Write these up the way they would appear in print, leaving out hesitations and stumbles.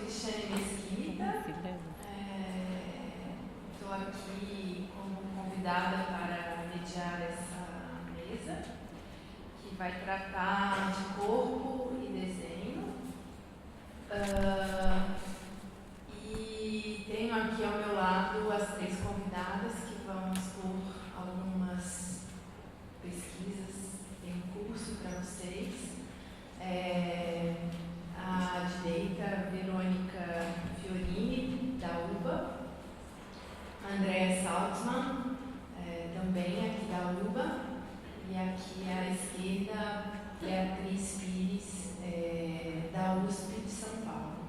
Cristiane Mesquita, estou aqui como convidada para mediar essa mesa, que vai tratar de corpo e desenho. E tenho aqui ao meu lado as três convidadas que vão expor algumas pesquisas em curso para vocês. À direita, Verônica Fiorini, da UBA, Andrea Saltzman, também aqui da UBA, e aqui à esquerda, Beatriz Pires, da USP de São Paulo.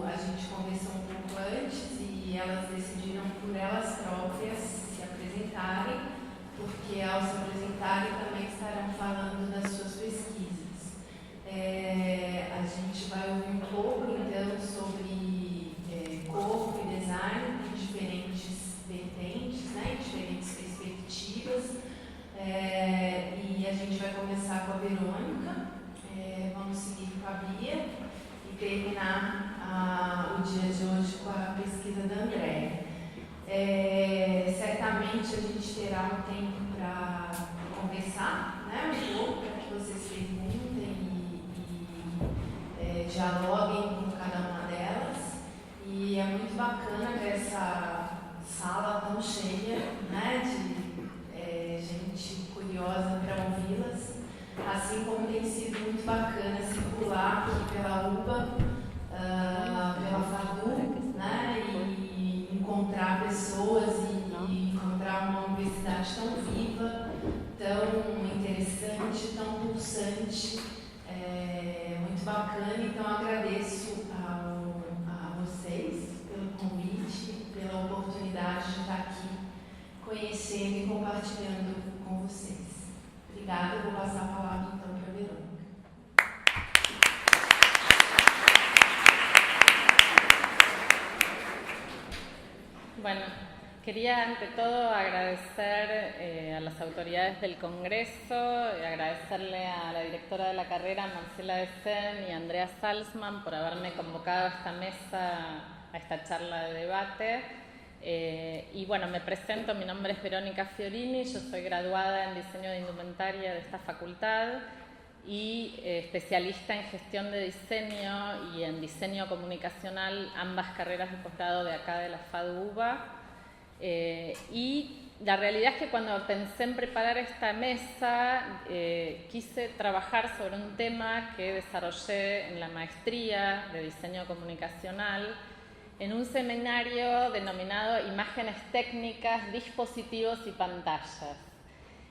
A gente conversou um pouco antes e elas decidiram por elas próprias se apresentarem, porque ao se apresentarem também estarão falando das suas pesquisas. A gente vai ouvir um pouco então sobre corpo e design em diferentes vertentes, né, em diferentes perspectivas. E a gente vai começar com a Verônica, vamos seguir com a Bia e terminar o dia de hoje com a pesquisa da Andrea. Certamente a gente terá um tempo para conversar, né, um pouco, para que vocês perguntem e dialoguem com cada uma delas. E é muito bacana ver essa sala tão cheia, né, de gente curiosa para ouvi-las, assim como tem sido muito bacana circular aqui pela UBA, pela FADU, né, e encontrar pessoas e encontrar uma universidade tão viva, tão interessante, tão pulsante, muito bacana. Então agradeço a vocês pelo convite, pela oportunidade de estar aqui conhecendo e compartilhando com vocês. Obrigada, eu vou passar a palavra então para a Verônica. Bueno, quería ante todo agradecer a las autoridades del Congreso, agradecerle a la directora de la carrera, Marcela Decén, y a Andrea Salzman por haberme convocado a esta mesa, a esta charla de debate. Y bueno, me presento, mi nombre es Verónica Fiorini, yo soy graduada en diseño de indumentaria de esta facultad y especialista en gestión de diseño y en diseño comunicacional, ambas carreras de posgrado de acá de la FADU-UBA. Y la realidad es que cuando pensé en preparar esta mesa, quise trabajar sobre un tema que desarrollé en la maestría de diseño comunicacional, en un seminario denominado Imágenes técnicas, dispositivos y pantallas.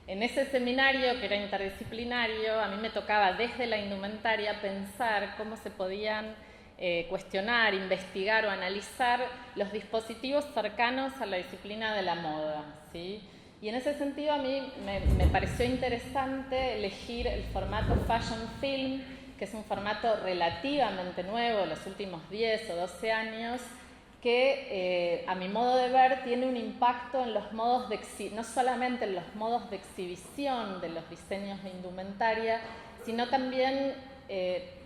En ese seminario, que era interdisciplinario, a mí me tocaba desde la indumentaria pensar cómo se podían cuestionar, investigar o analizar los dispositivos cercanos a la disciplina de la moda, ¿sí? Y en ese sentido a mí me pareció interesante elegir el formato Fashion Film, que es un formato relativamente nuevo, de los últimos 10 o 12 años, que a mi modo de ver tiene un impacto en los modos no solamente en los modos de exhibición de los diseños de indumentaria, sino también,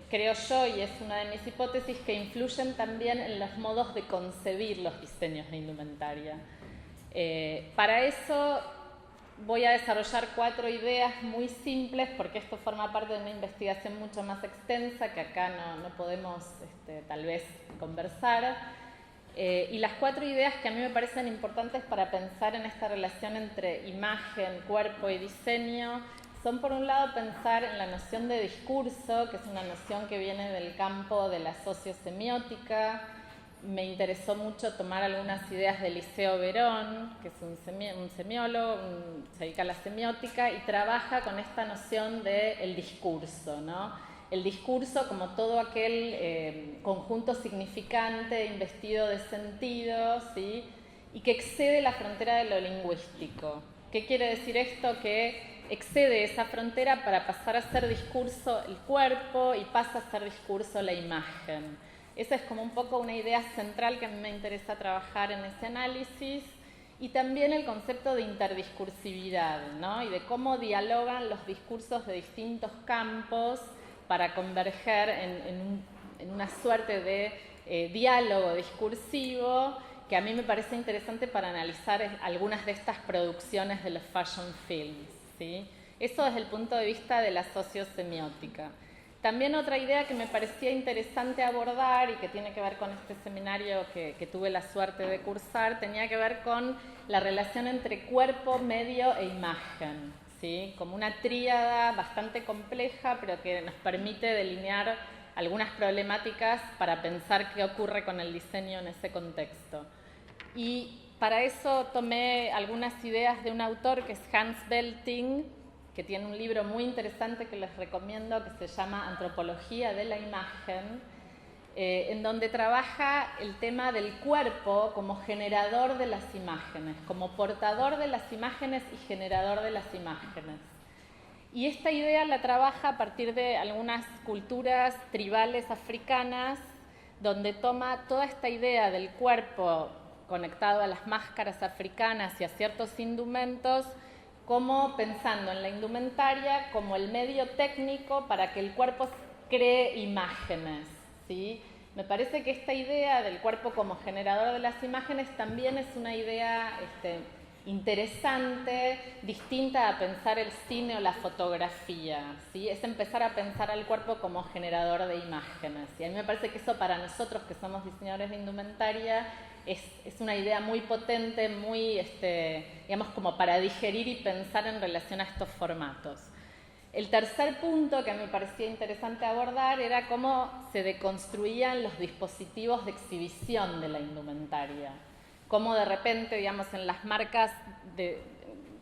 creo yo, y es una de mis hipótesis, que influyen también en los modos de concebir los diseños de indumentaria. Para eso voy a desarrollar 4 ideas muy simples, porque esto forma parte de una investigación mucho más extensa que acá no podemos tal vez conversar. Y las 4 ideas que a mí me parecen importantes para pensar en esta relación entre imagen, cuerpo y diseño son, por un lado, pensar en la noción de discurso, que es una noción que viene del campo de la sociosemiótica. Me interesó mucho tomar algunas ideas de Liceo Verón, que es un semiólogo, se dedica a la semiótica y trabaja con esta noción del discurso, ¿no? El discurso como todo aquel conjunto significante investido de sentido, ¿sí? Y que excede la frontera de lo lingüístico. ¿Qué quiere decir esto? Que excede esa frontera para pasar a ser discurso el cuerpo y pasa a ser discurso la imagen. Esa es como un poco una idea central que a mí me interesa trabajar en ese análisis. Y también el concepto de interdiscursividad, ¿no? Y de cómo dialogan los discursos de distintos campos para converger en una suerte de diálogo discursivo que a mí me parece interesante para analizar algunas de estas producciones de los fashion films, ¿sí? Eso desde el punto de vista de la sociosemiótica. También otra idea que me parecía interesante abordar y que tiene que ver con este seminario que tuve la suerte de cursar, tenía que ver con la relación entre cuerpo, medio e imagen, ¿sí? Como una tríada bastante compleja, pero que nos permite delinear algunas problemáticas para pensar qué ocurre con el diseño en ese contexto. Y para eso tomé algunas ideas de un autor que es Hans Belting, que tiene un libro muy interesante que les recomiendo, que se llama Antropología de la Imagen, en donde trabaja el tema del cuerpo como generador de las imágenes, como portador de las imágenes y generador de las imágenes. Y esta idea la trabaja a partir de algunas culturas tribales africanas, donde toma toda esta idea del cuerpo conectado a las máscaras africanas y a ciertos indumentos, como pensando en la indumentaria como el medio técnico para que el cuerpo cree imágenes, ¿sí? Me parece que esta idea del cuerpo como generador de las imágenes también es una idea interesante, distinta a pensar el cine o la fotografía, ¿sí? Es empezar a pensar al cuerpo como generador de imágenes. Y a mí me parece que eso para nosotros que somos diseñadores de indumentaria es una idea muy potente, muy, digamos, como para digerir y pensar en relación a estos formatos. El tercer punto que me parecía interesante abordar era cómo se deconstruían los dispositivos de exhibición de la indumentaria. Cómo de repente, digamos, en las marcas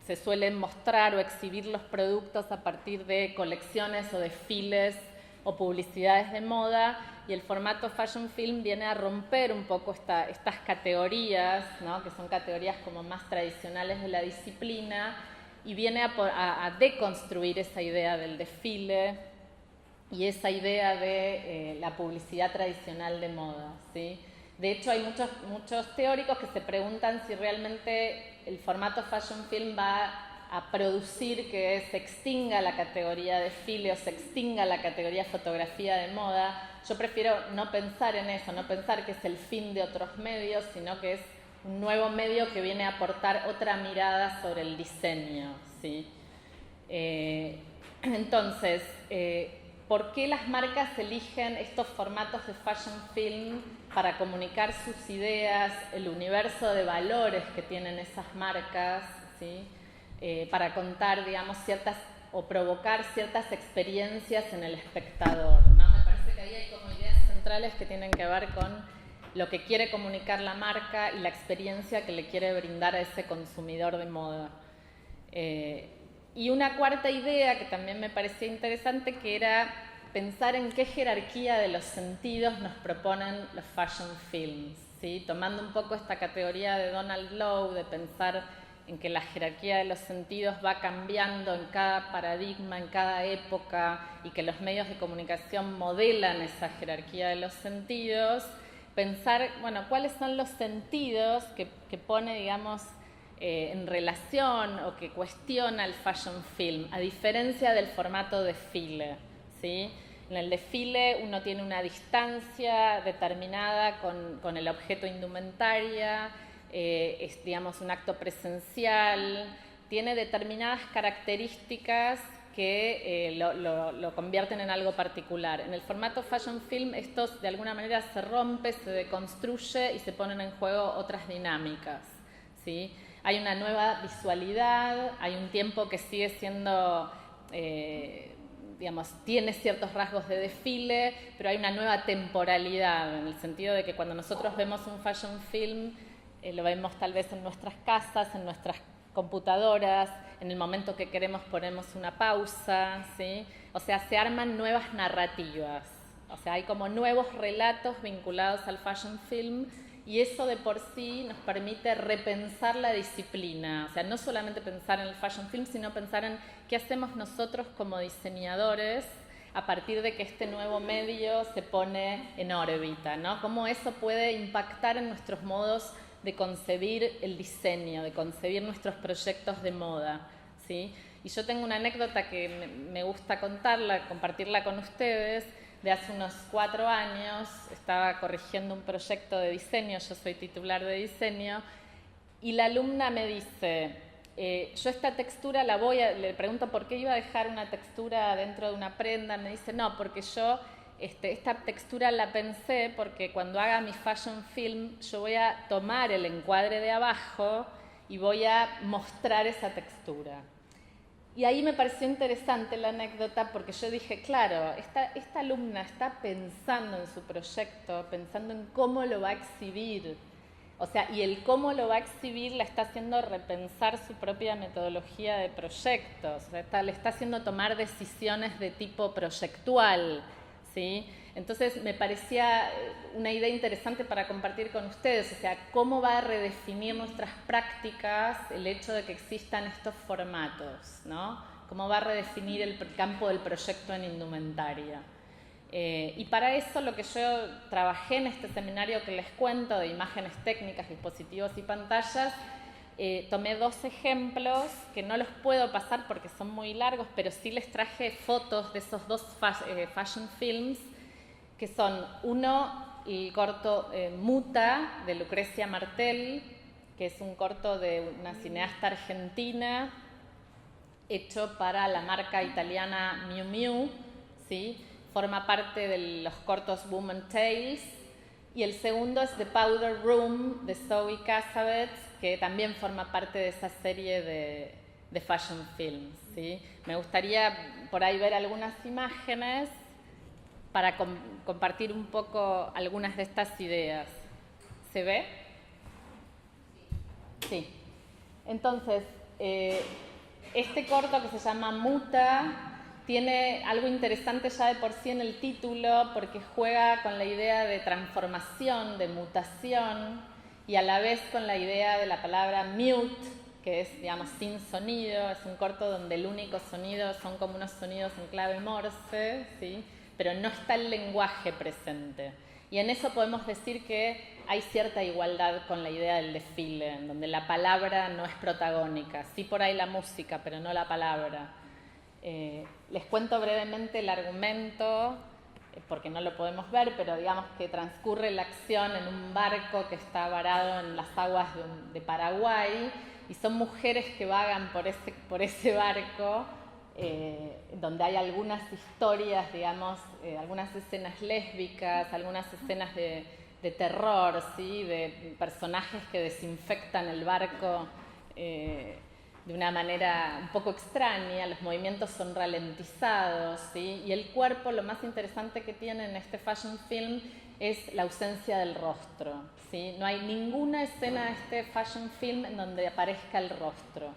se suelen mostrar o exhibir los productos a partir de colecciones o desfiles o publicidades de moda, y el formato fashion film viene a romper un poco estas categorías, ¿no? Que son categorías como más tradicionales de la disciplina, y viene a deconstruir esa idea del desfile y esa idea de la publicidad tradicional de moda, ¿sí? De hecho, hay muchos teóricos que se preguntan si realmente el formato fashion film va a producir que se extinga la categoría desfile o se extinga la categoría fotografía de moda. Yo prefiero no pensar en eso, no pensar que es el fin de otros medios, sino que es un nuevo medio que viene a aportar otra mirada sobre el diseño, ¿sí? Entonces, ¿por qué las marcas eligen estos formatos de fashion film para comunicar sus ideas, el universo de valores que tienen esas marcas, ¿sí? Para contar, digamos, o provocar ciertas experiencias en el espectador, ¿no? Me parece que ahí hay como ideas centrales que tienen que ver con lo que quiere comunicar la marca y la experiencia que le quiere brindar a ese consumidor de moda. Y una cuarta idea que también me parecía interesante, que era pensar en qué jerarquía de los sentidos nos proponen los fashion films, ¿sí? Tomando un poco esta categoría de Donald Lowe, de pensar en que la jerarquía de los sentidos va cambiando en cada paradigma, en cada época, y que los medios de comunicación modelan esa jerarquía de los sentidos. Pensar, bueno, cuáles son los sentidos que pone, digamos, en relación o que cuestiona el fashion film, a diferencia del formato desfile, ¿sí? En el desfile uno tiene una distancia determinada con el objeto indumentaria, es, digamos, un acto presencial, tiene determinadas características que lo convierten en algo particular. En el formato fashion film esto de alguna manera se rompe, se deconstruye y se ponen en juego otras dinámicas, ¿sí? Hay una nueva visualidad, hay un tiempo que sigue siendo, digamos, tiene ciertos rasgos de desfile, pero hay una nueva temporalidad, en el sentido de que cuando nosotros vemos un fashion film, lo vemos tal vez en nuestras casas, en nuestras computadoras, en el momento que queremos ponemos una pausa, ¿sí? O sea, se arman nuevas narrativas, o sea, hay como nuevos relatos vinculados al fashion film, y eso de por sí nos permite repensar la disciplina, o sea, no solamente pensar en el fashion film, sino pensar en qué hacemos nosotros como diseñadores a partir de que este nuevo medio se pone en órbita, ¿no? Cómo eso puede impactar en nuestros modos de concebir el diseño, de concebir nuestros proyectos de moda, ¿sí? Y yo tengo una anécdota que me gusta contarla, compartirla con ustedes. De hace unos 4 años estaba corrigiendo un proyecto de diseño, yo soy titular de diseño, y la alumna me dice, yo esta textura le pregunto por qué iba a dejar una textura dentro de una prenda, me dice, no, porque yo esta textura la pensé porque cuando haga mi fashion film yo voy a tomar el encuadre de abajo y voy a mostrar esa textura. Y ahí me pareció interesante la anécdota porque yo dije, claro, esta alumna está pensando en su proyecto, pensando en cómo lo va a exhibir. O sea, y el cómo lo va a exhibir la está haciendo repensar su propia metodología de proyectos. O sea, le está haciendo tomar decisiones de tipo proyectual, ¿sí? Entonces me parecía una idea interesante para compartir con ustedes, o sea, cómo va a redefinir nuestras prácticas el hecho de que existan estos formatos, ¿no? Cómo va a redefinir el campo del proyecto en indumentaria. Y para eso lo que yo trabajé en este seminario que les cuento de imágenes técnicas, dispositivos y pantallas, tomé 2 ejemplos que no los puedo pasar porque son muy largos, pero sí les traje fotos de esos 2 fashion films, que son uno, el corto Muta, de Lucrecia Martel, que es un corto de una cineasta argentina, hecho para la marca italiana Miu Miu, ¿sí? Forma parte de los cortos Woman Tales. Y el segundo es The Powder Room, de Zoe Cassavetes, que también forma parte de esa serie de fashion films, ¿sí? Me gustaría por ahí ver algunas imágenes para compartir un poco algunas de estas ideas. ¿Se ve? Sí. Entonces, este corto que se llama Muta tiene algo interesante ya de por sí en el título porque juega con la idea de transformación, de mutación y a la vez con la idea de la palabra mute, que es, digamos, sin sonido. Es un corto donde el único sonido son como unos sonidos en clave Morse, ¿sí? Pero no está el lenguaje presente. Y en eso podemos decir que hay cierta igualdad con la idea del desfile, en donde la palabra no es protagónica, sí por ahí la música, pero no la palabra. Les cuento brevemente el argumento, porque no lo podemos ver, pero digamos que transcurre la acción en un barco que está varado en las aguas de Paraguay, y son mujeres que vagan por ese barco, donde hay algunas historias, digamos, algunas escenas lésbicas, algunas escenas de terror, ¿sí? De personajes que desinfectan el barco de una manera un poco extraña, los movimientos son ralentizados, ¿sí? Y el cuerpo, lo más interesante que tiene en este fashion film es la ausencia del rostro, ¿sí? No hay ninguna escena de este fashion film en donde aparezca el rostro.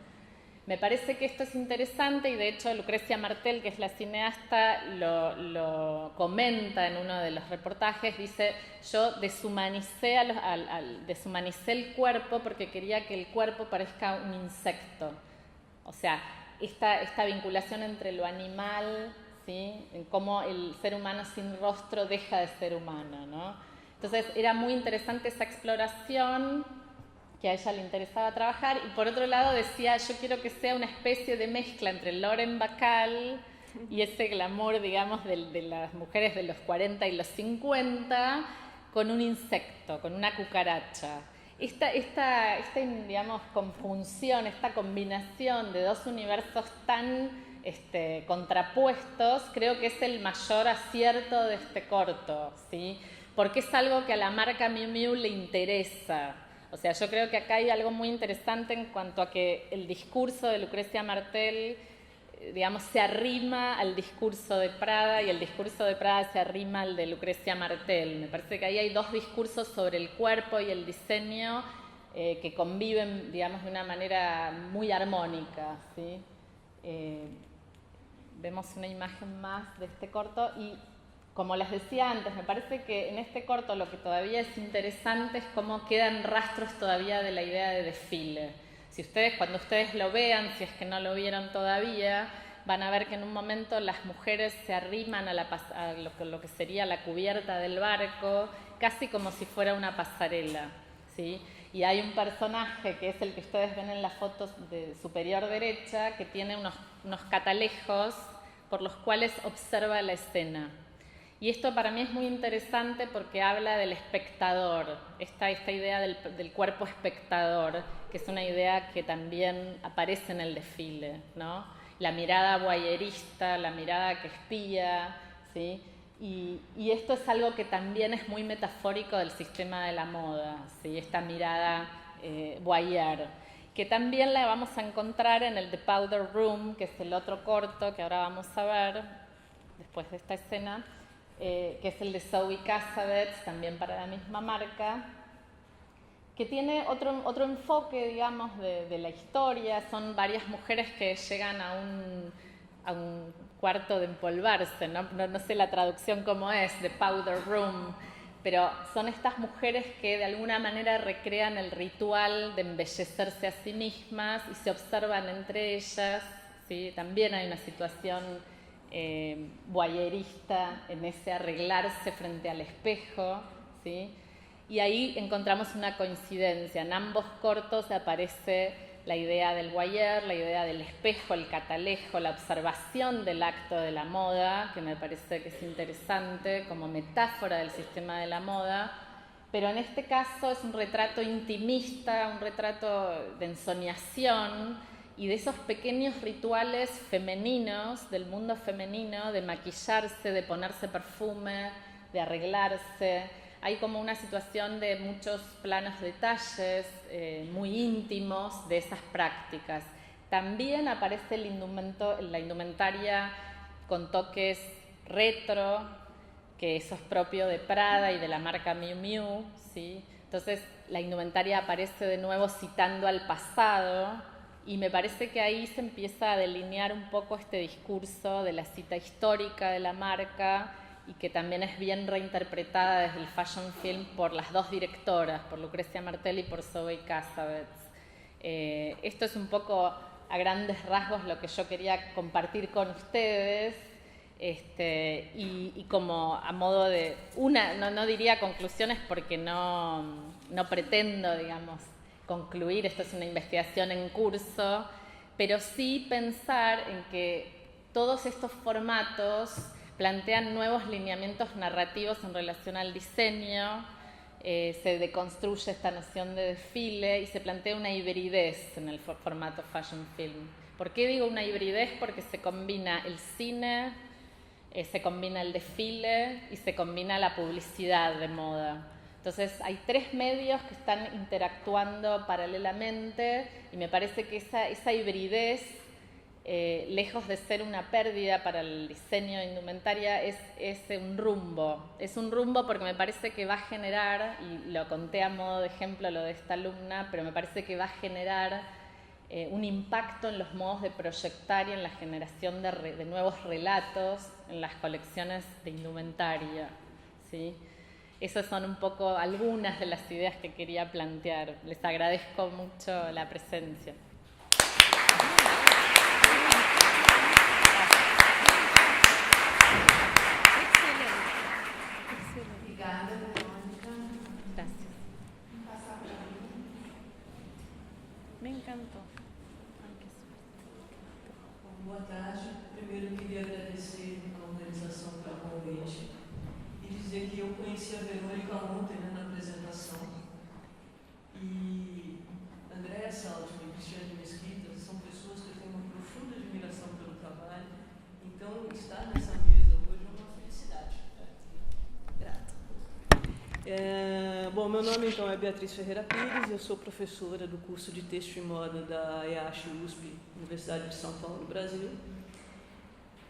Me parece que esto es interesante y de hecho Lucrecia Martel, que es la cineasta, lo comenta en uno de los reportajes, dice, yo deshumanicé el cuerpo porque quería que el cuerpo parezca un insecto. O sea, esta vinculación entre lo animal, ¿sí? En cómo el ser humano sin rostro deja de ser humano, ¿no? Entonces era muy interesante esa exploración que a ella le interesaba trabajar, y por otro lado decía, yo quiero que sea una especie de mezcla entre Lauren Bacall y ese glamour, digamos, de las mujeres de los 40 y los 50, con un insecto, con una cucaracha. Esta digamos, conjunción, esta combinación de 2 universos tan contrapuestos, creo que es el mayor acierto de este corto, ¿sí? Porque es algo que a la marca Miu Miu le interesa. O sea, yo creo que acá hay algo muy interesante en cuanto a que el discurso de Lucrecia Martel, digamos, se arrima al discurso de Prada y el discurso de Prada se arrima al de Lucrecia Martel. Me parece que ahí hay 2 discursos sobre el cuerpo y el diseño que conviven, digamos, de una manera muy armónica, ¿sí? Vemos una imagen más de este corto y, como les decía antes, me parece que en este corto lo que todavía es interesante es cómo quedan rastros todavía de la idea de desfile. Cuando ustedes lo vean, si es que no lo vieron todavía, van a ver que en un momento las mujeres se arriman a lo que sería la cubierta del barco, casi como si fuera una pasarela, ¿sí? Y hay un personaje que es el que ustedes ven en la foto de superior derecha, que tiene unos catalejos por los cuales observa la escena. Y esto para mí es muy interesante porque habla del espectador, esta idea del cuerpo espectador, que es una idea que también aparece en el desfile, ¿no? La mirada voyerista, la mirada que espía, ¿sí? Y esto es algo que también es muy metafórico del sistema de la moda, ¿sí? Esta mirada voyeur, que también la vamos a encontrar en el The Powder Room, que es el otro corto que ahora vamos a ver, después de esta escena, que es el de Zoe Cassavetes, también para la misma marca, que tiene otro enfoque, digamos, de la historia. Son varias mujeres que llegan a un cuarto de empolvarse, no sé la traducción cómo es, The Powder Room, pero son estas mujeres que de alguna manera recrean el ritual de embellecerse a sí mismas y se observan entre ellas, ¿sí? También hay una situación voyerista en ese arreglarse frente al espejo, ¿sí? Y ahí encontramos una coincidencia. En ambos cortos aparece la idea del voyeur, la idea del espejo, el catalejo, la observación del acto de la moda, que me parece que es interesante como metáfora del sistema de la moda, pero en este caso es un retrato intimista, un retrato de ensoñación y de esos pequeños rituales femeninos, del mundo femenino, de maquillarse, de ponerse perfume, de arreglarse. Hay como una situación de muchos planos detalles muy íntimos de esas prácticas. También aparece la indumentaria con toques retro, que eso es propio de Prada y de la marca Miu Miu, ¿sí? Entonces la indumentaria aparece de nuevo citando al pasado y me parece que ahí se empieza a delinear un poco este discurso de la cita histórica de la marca y que también es bien reinterpretada desde el fashion film por las dos directoras, por Lucrecia Martel y por Zoe Cassavetes. Esto es un poco a grandes rasgos lo que yo quería compartir con ustedes, y como a modo de no diría conclusiones porque no pretendo, digamos, concluir, esto es una investigación en curso, pero sí pensar en que todos estos formatos plantean nuevos lineamientos narrativos en relación al diseño, se deconstruye esta noción de desfile y se plantea una hibridez en el formato fashion film. ¿Por qué digo una hibridez? Porque se combina el cine, se combina el desfile y se combina la publicidad de moda. Entonces hay tres medios que están interactuando paralelamente y me parece que esa hibridez, lejos de ser una pérdida para el diseño de indumentaria, es un rumbo. Es un rumbo porque me parece que va a generar, y lo conté a modo de ejemplo lo de esta alumna, pero me parece que va a generar un impacto en los modos de proyectar y en la generación de nuevos relatos en las colecciones de indumentaria, ¿sí? Esas son un poco algunas de las ideas que quería plantear. Les agradezco mucho la presencia. Obrigada, Verônica. Gracias. Passar para mim. Me encantó. Boa tarde. Primeiro eu queria agradecer a organização pelo convite e dizer que eu conheci a Verônica ontem, né, na apresentação. E Andréa Saltman e Cristiane Mesquita são pessoas que eu tenho uma profunda admiração pelo trabalho. Então, estar nessa mesa hoje é uma felicidade. Grata. Bom, meu nome então é Beatriz Ferreira Pires, eu sou professora do curso de Texto e Moda da EASH USP, Universidade de São Paulo, Brasil.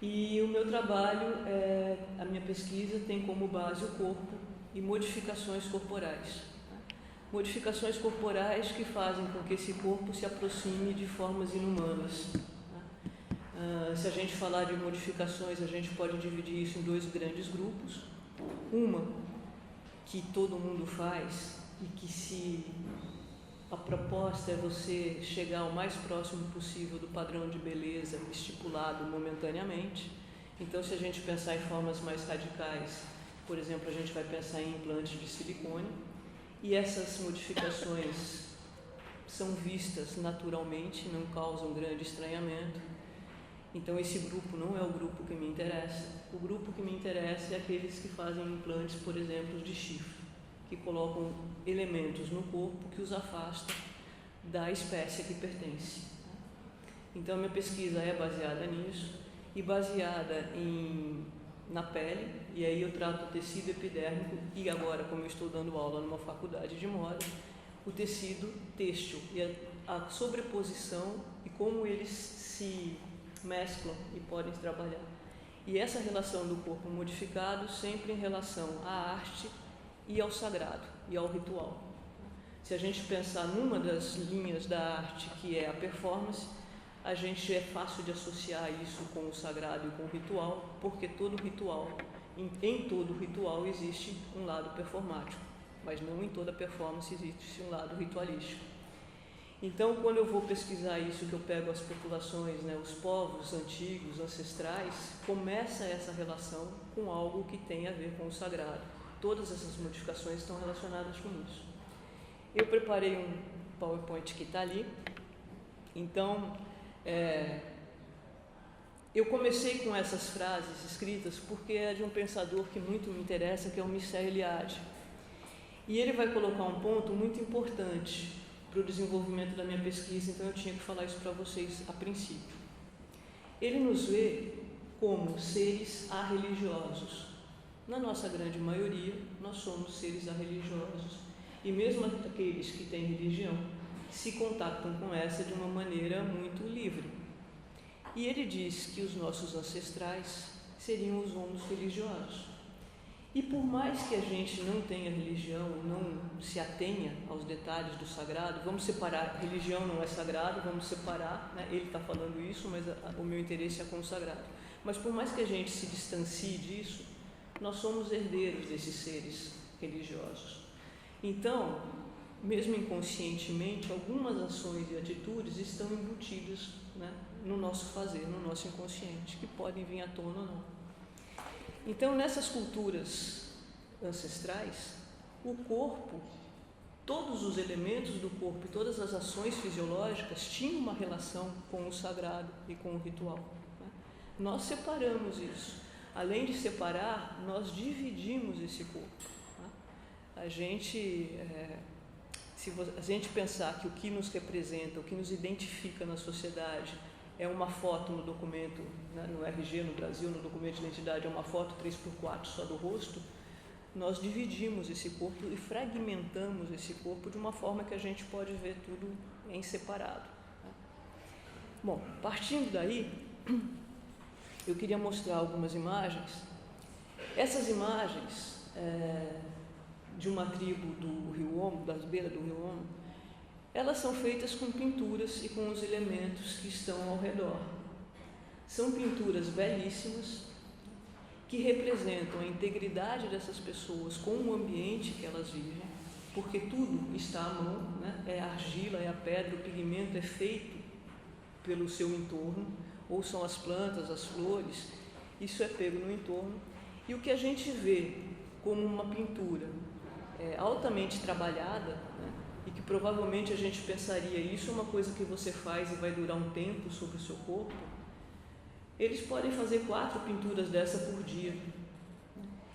E o meu trabalho, a minha pesquisa tem como base o corpo e modificações corporais. Modificações corporais que fazem com que esse corpo se aproxime de formas inumanas. Se a gente falar de modificações, a gente pode dividir isso em dois grandes grupos. Uma que todo mundo faz e que a proposta é você chegar o mais próximo possível do padrão de beleza estipulado momentaneamente. Então, se a gente pensar em formas mais radicais, por exemplo, a gente vai pensar em implantes de silicone. e essas modificações são vistas naturalmente, não causam grande estranhamento. Então esse grupo não é o grupo que me interessa. O grupo que me interessa é aqueles que fazem implantes, por exemplo, de chifre, que colocam elementos no corpo que os afasta da espécie a que pertence. Então minha pesquisa é baseada nisso e baseada na pele, e aí eu trato o tecido epidérmico e agora, como eu estou dando aula numa faculdade de moda, o tecido têxtil e a sobreposição e como eles se mesclam e podem trabalhar. E essa relação do corpo modificado sempre em relação à arte e ao sagrado e ao ritual. Se a gente pensar numa das linhas da arte, que é a performance, a gente é fácil de associar isso com o sagrado e com o ritual, porque todo ritual, em todo ritual existe um lado performático, mas não em toda performance existe um lado ritualístico. Então, quando eu vou pesquisar isso, que eu pego as populações, né, os povos antigos, ancestrais, começa essa relação com algo que tem a ver com o sagrado. Todas essas modificações estão relacionadas com isso. Eu preparei um PowerPoint que está ali. Então, eu comecei com essas frases escritas porque é de um pensador que muito me interessa, que é o Mircea Eliade. E ele vai colocar um ponto muito importante para o desenvolvimento da minha pesquisa, então eu tinha que falar isso para vocês a princípio. Ele nos vê como seres arreligiosos. Na nossa grande maioria, nós somos seres arreligiosos. E mesmo aqueles que têm religião se contactam com essa de uma maneira muito livre. E ele diz que os nossos ancestrais seriam os homos religiosos. E por mais que a gente não tenha religião, não se atenha aos detalhes do sagrado, vamos separar, religião não é sagrado, vamos separar, né? Ele está falando isso, mas o meu interesse é com o sagrado. Mas por mais que a gente se distancie disso, nós somos herdeiros desses seres religiosos. Então, mesmo inconscientemente, algumas ações e atitudes estão embutidas, né, no nosso fazer, no nosso inconsciente, que podem vir à tona ou não. Então, nessas culturas ancestrais, o corpo, todos os elementos do corpo e todas as ações fisiológicas tinham uma relação com o sagrado e com o ritual, né? Nós separamos isso. Além de separar, nós dividimos esse corpo, né? Se a gente pensar que o que nos representa, o que nos identifica na sociedade é uma foto no documento, né, no RG no Brasil, no documento de identidade, é uma foto 3x4 só do rosto, nós dividimos esse corpo e fragmentamos esse corpo de uma forma que a gente pode ver tudo em separado, né? Bom, partindo daí, eu queria mostrar algumas imagens. Essas imagens de uma tribo do Rio Omo, das beiras do Rio Omo, elas são feitas com pinturas e com os elementos que estão ao redor. São pinturas belíssimas que representam a integridade dessas pessoas com o ambiente que elas vivem, porque tudo está à mão, né? É a argila, é a pedra, o pigmento é feito pelo seu entorno, ou são as plantas, as flores, isso é pego no entorno. E o que a gente vê como uma pintura altamente trabalhada, né? E que provavelmente a gente pensaria, isso é uma coisa que você faz e vai durar um tempo sobre o seu corpo, eles podem fazer 4 pinturas dessa por dia.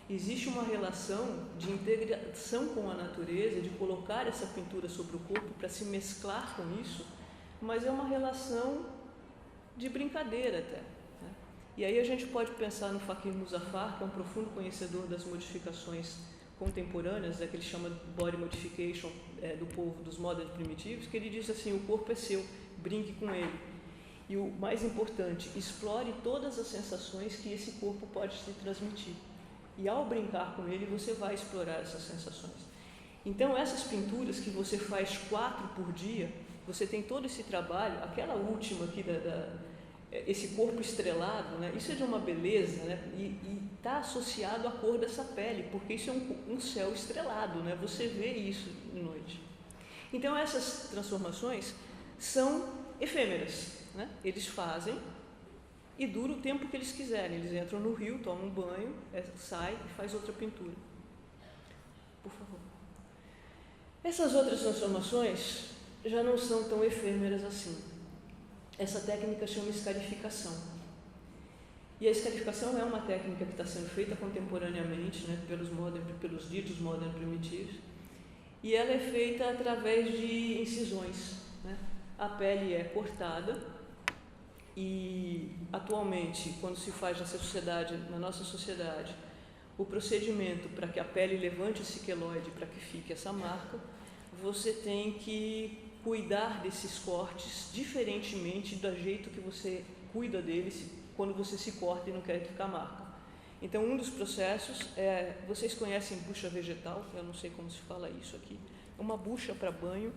Existe uma relação de integração com a natureza, de colocar essa pintura sobre o corpo para se mesclar com isso, mas é uma relação de brincadeira até, né? E aí a gente pode pensar no Fakir Muzaffar, que é um profundo conhecedor das modificações contemporâneas, que ele chama body modification do povo dos modern primitivos, que ele diz assim: o corpo é seu, brinque com ele. E o mais importante, explore todas as sensações que esse corpo pode te transmitir. E ao brincar com ele, você vai explorar essas sensações. Então, essas pinturas que você faz 4 por dia, você tem todo esse trabalho, aquela última aqui, esse corpo estrelado, né? Isso é de uma beleza, né? E está associado à cor dessa pele, porque isso é um céu estrelado, né? Você vê isso de noite. Então, essas transformações são efêmeras, né? Eles fazem e dura o tempo que eles quiserem. Eles entram no rio, tomam um banho, saem e faz outra pintura. Por favor. Essas outras transformações já não são tão efêmeras assim. Essa técnica chama escarificação. E a escarificação é uma técnica que está sendo feita contemporaneamente, né, pelos ditos modern primitives, e ela é feita através de incisões, né? A pele é cortada e, atualmente, quando se faz na nossa sociedade, o procedimento para que a pele levante esse queloide, para que fique essa marca, você tem que cuidar desses cortes diferentemente do jeito que você cuida deles quando você se corta e não quer ficar marca. Então, um dos processos vocês conhecem bucha vegetal, eu não sei como se fala isso aqui, é uma bucha para banho,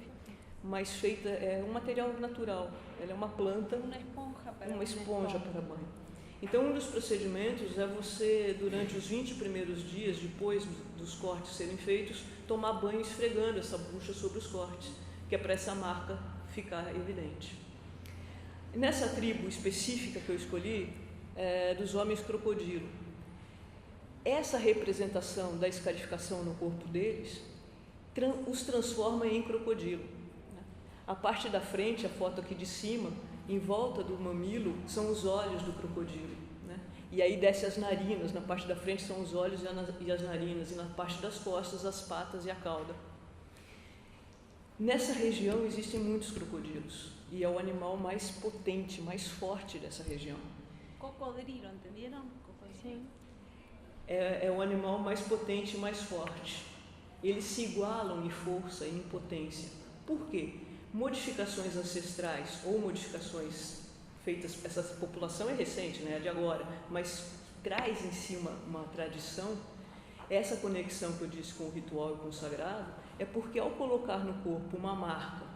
mas feita, é um material natural, ela é uma planta, uma esponja para banho. Então, um dos procedimentos é você, durante os 20 primeiros dias, depois dos cortes serem feitos, tomar banho esfregando essa bucha sobre os cortes, que é para essa marca ficar evidente. Nessa tribo específica que eu escolhi, dos homens crocodilo, essa representação da escarificação no corpo deles os transforma em crocodilo. Né? A parte da frente, a foto aqui de cima, em volta do mamilo, são os olhos do crocodilo. Né? E aí desce as narinas, na parte da frente são os olhos e as narinas, e na parte das costas, as patas e a cauda. Nessa região existem muitos crocodilos, e é o animal mais potente, mais forte dessa região. Cocodrilo, entenderam? Sim. É o animal mais potente e mais forte. Eles se igualam em força e em potência. Por quê? Modificações ancestrais ou modificações feitas, essa população é recente, né, de agora, mas traz em si uma tradição. Essa conexão que eu disse com o ritual e com o sagrado é porque, ao colocar no corpo uma marca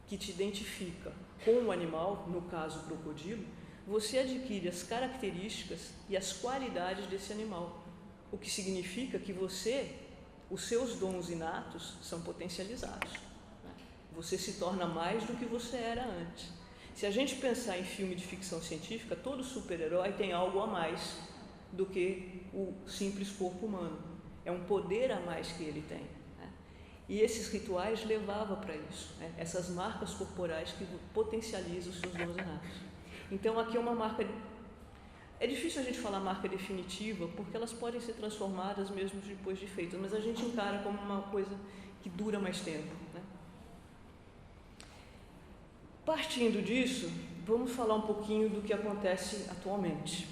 que te identifica com o animal, no caso o crocodilo, você adquire as características e as qualidades desse animal, o que significa que os seus dons inatos são potencializados. Você se torna mais do que você era antes. Se a gente pensar em filme de ficção científica, todo super-herói tem algo a mais do que o simples corpo humano. É um poder a mais que ele tem. Né? E esses rituais levavam para isso, né? Essas marcas corporais que potencializam os seus dons inatos. Então, aqui é uma marca. É difícil a gente falar marca definitiva, porque elas podem ser transformadas mesmo depois de feitas, mas a gente encara como uma coisa que dura mais tempo. Né? Partindo disso, vamos falar um pouquinho do que acontece atualmente.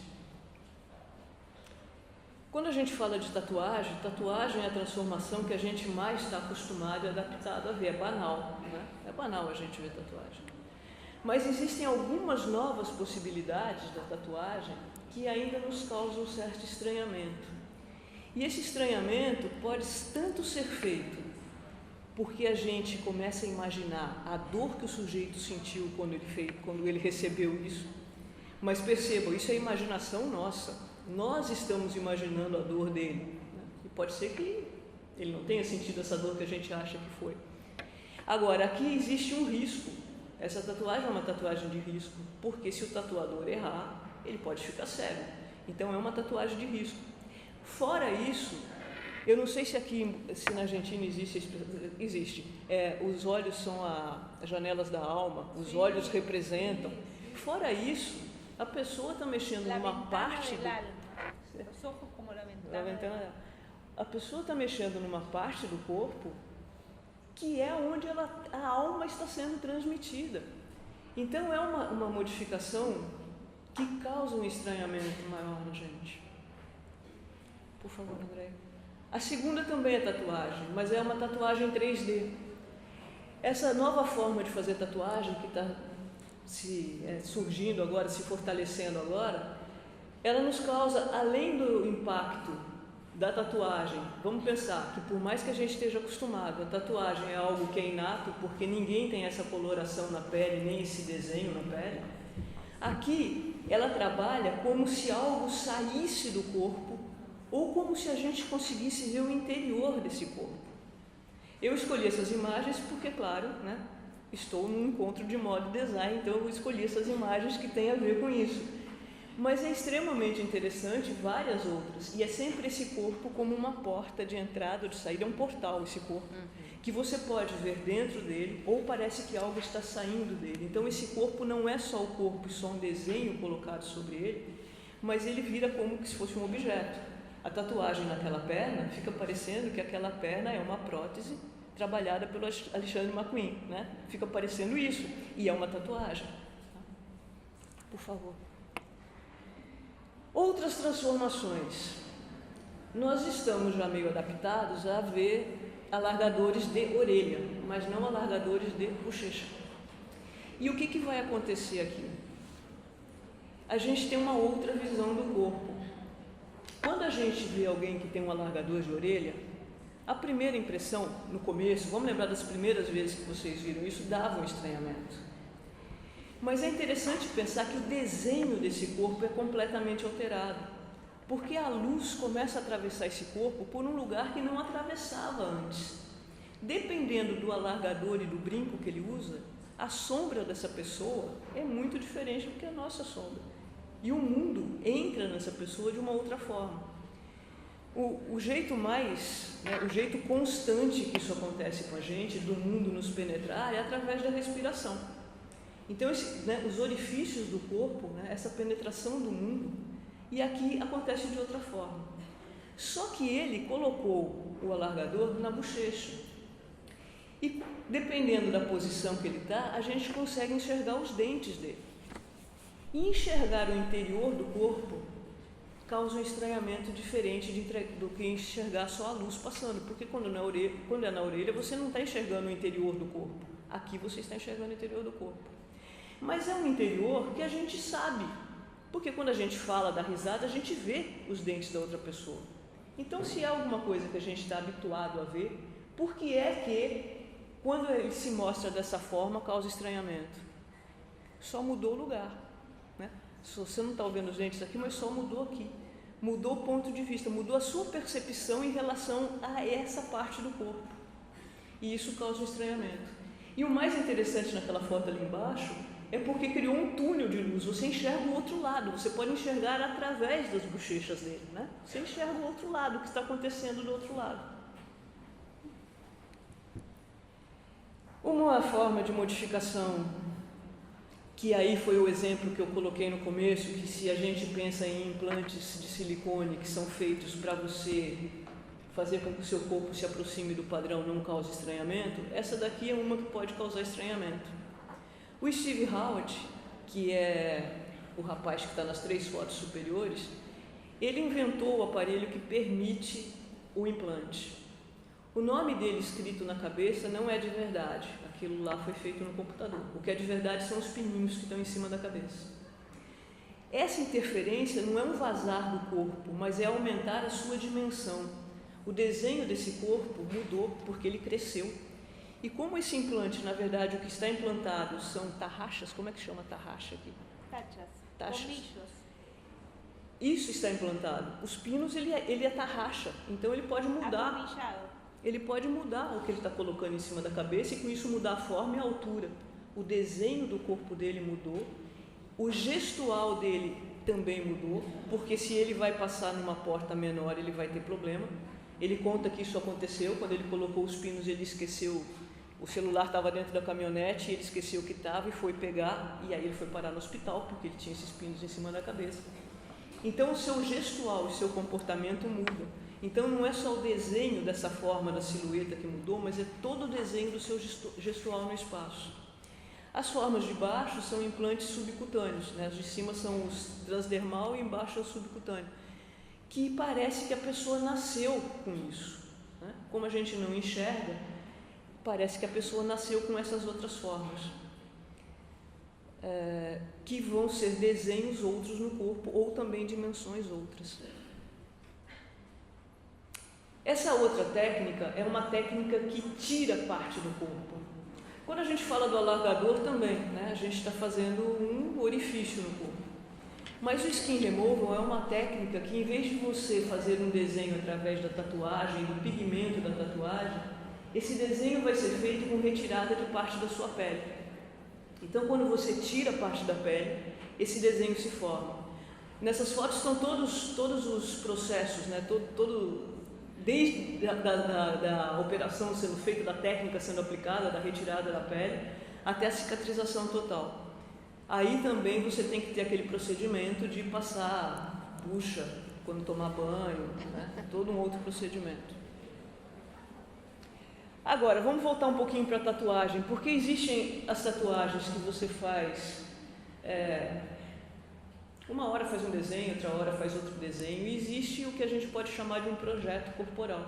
Quando a gente fala de tatuagem, tatuagem é a transformação que a gente mais está acostumado e adaptado a ver. É banal, né? É banal a gente ver tatuagem. Mas existem algumas novas possibilidades da tatuagem que ainda nos causam um certo estranhamento. E esse estranhamento pode tanto ser feito porque a gente começa a imaginar a dor que o sujeito sentiu quando ele recebeu isso. Mas percebam, isso é imaginação nossa. Nós estamos imaginando a dor dele. Né? E pode ser que ele não tenha sentido essa dor que a gente acha que foi. Agora, aqui existe um risco. Essa tatuagem é uma tatuagem de risco, porque se o tatuador errar, ele pode ficar cego. Então é uma tatuagem de risco. Fora isso, eu não sei se na Argentina existe. Os olhos são as janelas da alma, os olhos representam. Fora isso, a pessoa está mexendo numa parte a pessoa está mexendo numa parte do corpo que é onde a alma está sendo transmitida. Então é uma modificação que causa um estranhamento maior na gente. Por favor, André. A segunda também é tatuagem, mas é uma tatuagem 3D. Essa nova forma de fazer tatuagem que está surgindo agora, se fortalecendo agora, ela nos causa, além do impacto da tatuagem, vamos pensar que por mais que a gente esteja acostumado, a tatuagem é algo que é inato, porque ninguém tem essa coloração na pele, nem esse desenho na pele. Aqui, ela trabalha como se algo saísse do corpo, ou como se a gente conseguisse ver o interior desse corpo. Eu escolhi essas imagens porque, claro, né, estou num encontro de moda e design, então eu escolhi essas imagens que têm a ver com isso. Mas é extremamente interessante várias outras, e é sempre esse corpo como uma porta de entrada ou de saída, é um portal esse corpo, que você pode ver dentro dele, ou parece que algo está saindo dele. Então esse corpo não é só o corpo e só um desenho colocado sobre ele, mas ele vira como se fosse um objeto. A tatuagem naquela perna fica parecendo que aquela perna é uma prótese trabalhada pelo Alexandre McQueen, né? Fica parecendo isso, e é uma tatuagem. Por favor. Outras transformações. Nós estamos já meio adaptados a ver alargadores de orelha, mas não alargadores de bochecha. E o que vai acontecer aqui? A gente tem uma outra visão do corpo. Quando a gente vê alguém que tem um alargador de orelha, a primeira impressão, no começo, vamos lembrar das primeiras vezes que vocês viram isso, dava um estranhamento. Mas é interessante pensar que o desenho desse corpo é completamente alterado, porque a luz começa a atravessar esse corpo por um lugar que não atravessava antes. Dependendo do alargador e do brinco que ele usa, a sombra dessa pessoa é muito diferente do que a nossa sombra. E o mundo entra nessa pessoa de uma outra forma. O jeito o jeito constante que isso acontece com a gente, do mundo nos penetrar, é através da respiração. Então, os orifícios do corpo, essa penetração do mundo, e aqui acontece de outra forma. Só que ele colocou o alargador na bochecha. E, dependendo da posição que ele está, a gente consegue enxergar os dentes dele. E enxergar o interior do corpo causa um estranhamento diferente do que enxergar só a luz passando, porque quando é na orelha você não está enxergando o interior do corpo. Aqui você está enxergando o interior do corpo. Mas é um interior que a gente sabe, porque quando a gente fala, dá risada, a gente vê os dentes da outra pessoa. Então, se é alguma coisa que a gente está habituado a ver, por que é que, quando ele se mostra dessa forma, causa estranhamento? Só mudou o lugar, né? Você não está vendo os dentes aqui, mas só mudou aqui. Mudou o ponto de vista, mudou a sua percepção em relação a essa parte do corpo. E isso causa um estranhamento. E o mais interessante naquela foto ali embaixo é porque criou um túnel de luz. Você enxerga o outro lado, você pode enxergar através das bochechas dele, né? Você enxerga o outro lado, o que está acontecendo do outro lado. Uma forma de modificação, que aí foi o exemplo que eu coloquei no começo, que se a gente pensa em implantes de silicone que são feitos para você fazer com que o seu corpo se aproxime do padrão, não cause estranhamento, essa daqui é uma que pode causar estranhamento. O Steve Howard, que é o rapaz que está nas 3 fotos superiores, ele inventou o aparelho que permite o implante. O nome dele escrito na cabeça não é de verdade, aquilo lá foi feito no computador. O que é de verdade são os pininhos que estão em cima da cabeça. Essa interferência não é um vazar do corpo, mas é aumentar a sua dimensão. O desenho desse corpo mudou porque ele cresceu. E como esse implante, na verdade, o que está implantado são tarraxas, como é que chama tarraxa aqui? Taxas. Isso está implantado. Os pinos, ele é tarraxa, então ele pode mudar. Ele pode mudar o que ele está colocando em cima da cabeça e com isso mudar a forma e a altura. O desenho do corpo dele mudou, o gestual dele também mudou, porque se ele vai passar numa porta menor, ele vai ter problema. Ele conta que isso aconteceu, quando ele colocou os pinos, ele esqueceu, o celular estava dentro da caminhonete, ele esqueceu o que estava e foi pegar, e aí ele foi parar no hospital, porque ele tinha esses pinos em cima da cabeça. Então o seu gestual, o seu comportamento muda. Então não é só o desenho dessa forma da silhueta que mudou, mas é todo o desenho do seu gestual no espaço. As formas de baixo são implantes subcutâneos, né? As de cima são os transdermal e embaixo é o subcutâneo, que parece que a pessoa nasceu com isso, né? Como a gente não enxerga, parece que a pessoa nasceu com essas outras formas, que vão ser desenhos outros no corpo ou também dimensões outras. Essa outra técnica é uma técnica que tira parte do corpo. Quando a gente fala do alargador também, né, a gente está fazendo um orifício no corpo. Mas o skin removal é uma técnica que, em vez de você fazer um desenho através da tatuagem, do pigmento da tatuagem, esse desenho vai ser feito com retirada de parte da sua pele. Então, quando você tira parte da pele, esse desenho se forma. Nessas fotos estão todos os processos, né? Desde da operação sendo feita, da técnica sendo aplicada, da retirada da pele, até a cicatrização total. Aí também você tem que ter aquele procedimento de passar bucha quando tomar banho, né? Todo um outro procedimento. Agora, vamos voltar um pouquinho para a tatuagem. Porque existem as tatuagens que você faz... uma hora faz um desenho, outra hora faz outro desenho, e existe o que a gente pode chamar de um projeto corporal.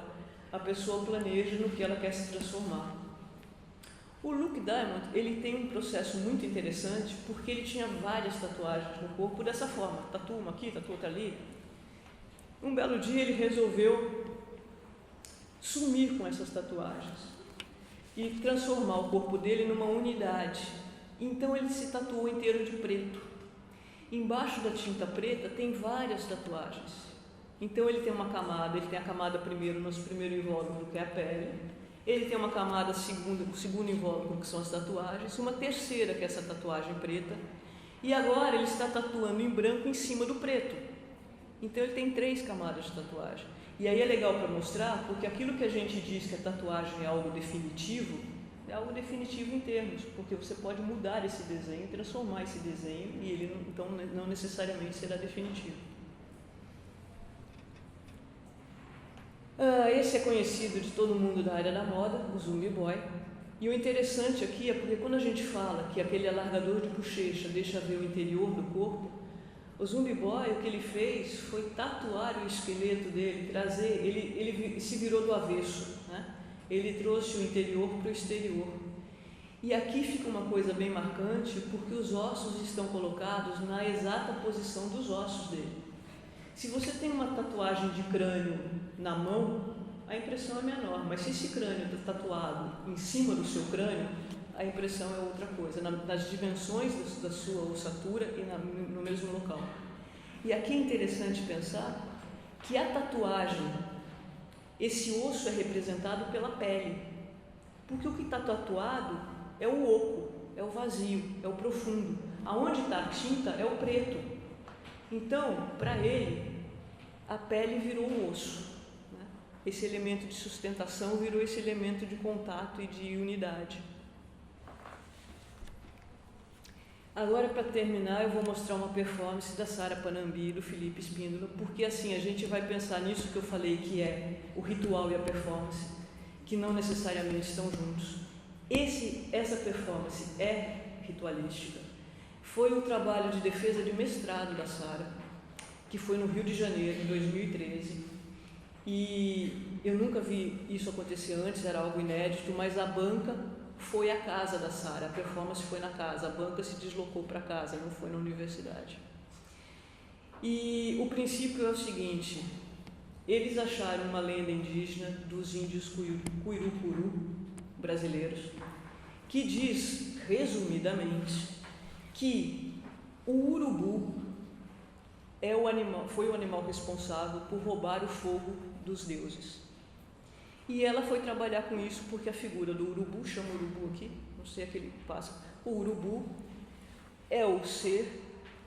A pessoa planeja no que ela quer se transformar. O Luke Diamond, ele tem um processo muito interessante, porque ele tinha várias tatuagens no corpo dessa forma, tatu uma aqui, tatu outra ali. Um belo dia ele resolveu sumir com essas tatuagens e transformar o corpo dele numa unidade. Então ele se tatuou inteiro de preto. Embaixo da tinta preta tem várias tatuagens. Então ele tem uma camada, ele tem a camada primeiro, nosso primeiro invólucro, que é a pele. Ele tem uma camada o segundo invólucro, que são as tatuagens. Uma terceira, que é essa tatuagem preta. E agora ele está tatuando em branco em cima do preto. Então ele tem 3 camadas de tatuagem. E aí é legal para mostrar, porque aquilo que a gente diz que a tatuagem é algo definitivo em termos, porque você pode mudar esse desenho, transformar esse desenho, e ele então não necessariamente será definitivo. Esse é conhecido de todo mundo da área da moda, o Zumbi Boy. E o interessante aqui é porque quando a gente fala que aquele alargador de bochecha deixa ver o interior do corpo, o Zumbi Boy, o que ele fez foi tatuar o esqueleto dele, ele se virou do avesso, né? Ele trouxe o interior para o exterior. E aqui fica uma coisa bem marcante, porque os ossos estão colocados na exata posição dos ossos dele. Se você tem uma tatuagem de crânio na mão, a impressão é menor, mas se esse crânio está tatuado em cima do seu crânio, a impressão é outra coisa, nas dimensões da sua ossatura e no mesmo local. E aqui é interessante pensar que a tatuagem, esse osso é representado pela pele, porque o que está tatuado é o oco, é o vazio, é o profundo. Aonde está a tinta é o preto. Então, para ele, a pele virou o osso, né? Esse elemento de sustentação virou esse elemento de contato e de unidade. Agora, para terminar, eu vou mostrar uma performance da Sara Panambi e do Felipe Espíndola, porque assim a gente vai pensar nisso que eu falei, que é o ritual e a performance, que não necessariamente estão juntos. Essa performance é ritualística. Foi o trabalho de defesa de mestrado da Sara, que foi no Rio de Janeiro, em 2013. E eu nunca vi isso acontecer antes, era algo inédito, mas a banca foi a casa da Sara, a performance foi na casa, a banca se deslocou para casa, não foi na universidade. E o princípio é o seguinte: eles acharam uma lenda indígena dos índios Cuirupuru brasileiros, que diz, resumidamente, que o urubu foi o animal responsável por roubar o fogo dos deuses. E ela foi trabalhar com isso porque a figura do urubu, chama urubu aqui, não sei aquele pássaro, o urubu é o ser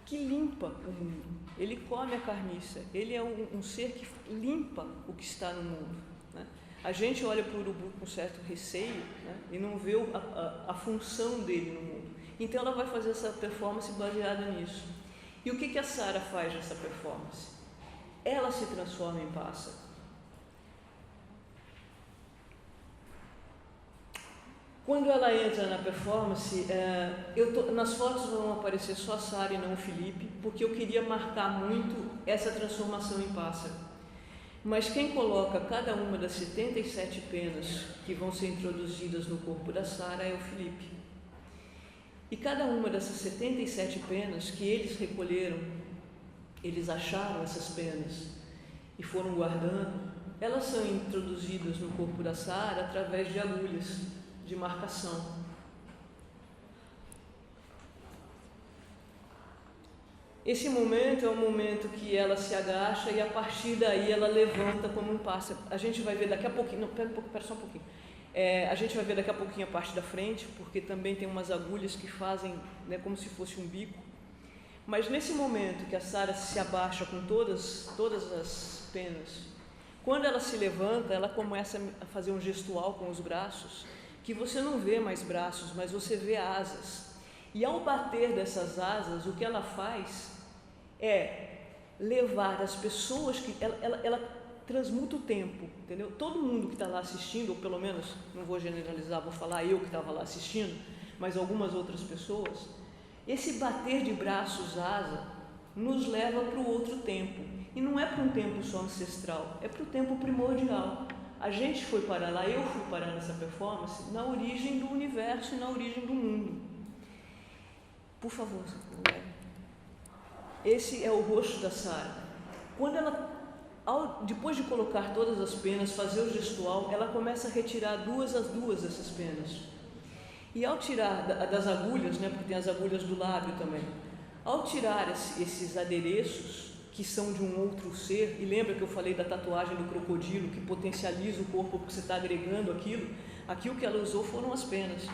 que limpa o mundo, ele come a carniça, ele é um ser que limpa o que está no mundo, né? A gente olha para o urubu com certo receio, né? E não vê a função dele no mundo. Então ela vai fazer essa performance baseada nisso. E o que a Sara faz nessa performance? Ela se transforma em pássaro. Quando ela entra na performance, nas fotos vão aparecer só a Sara e não o Felipe, porque eu queria marcar muito essa transformação em pássaro. Mas quem coloca cada uma das 77 penas que vão ser introduzidas no corpo da Sara é o Felipe. E cada uma dessas 77 penas que eles recolheram, eles acharam essas penas e foram guardando, elas são introduzidas no corpo da Sara através de agulhas de marcação. Esse momento é o momento que ela se agacha e a partir daí ela levanta como um pássaro. A gente vai ver daqui a pouquinho, pera só um pouquinho. A gente vai ver daqui a pouquinho a parte da frente, porque também tem umas agulhas que fazem, né, como se fosse um bico. Mas nesse momento que a Sara se abaixa com todas as penas, quando ela se levanta, ela começa a fazer um gestual com os braços, que você não vê mais braços, mas você vê asas. E ao bater dessas asas, o que ela faz é levar as pessoas que... Ela transmuta o tempo, entendeu? Todo mundo que está lá assistindo, ou pelo menos, não vou generalizar, vou falar eu que estava lá assistindo, mas algumas outras pessoas, esse bater de braços asa nos leva para o outro tempo. E não é para um tempo só ancestral, é para o tempo primordial. A gente foi parar lá, eu fui parar nessa performance, na origem do universo e na origem do mundo. Por favor, esse é o rosto da Sara. Quando ela, depois de colocar todas as penas, fazer o gestual, ela começa a retirar duas essas penas. E ao tirar das agulhas, né, porque tem as agulhas do lábio também, ao tirar esses adereços, que são de um outro ser, e lembra que eu falei da tatuagem do crocodilo, que potencializa o corpo porque você está agregando aquilo, aqui o que ela usou foram as penas.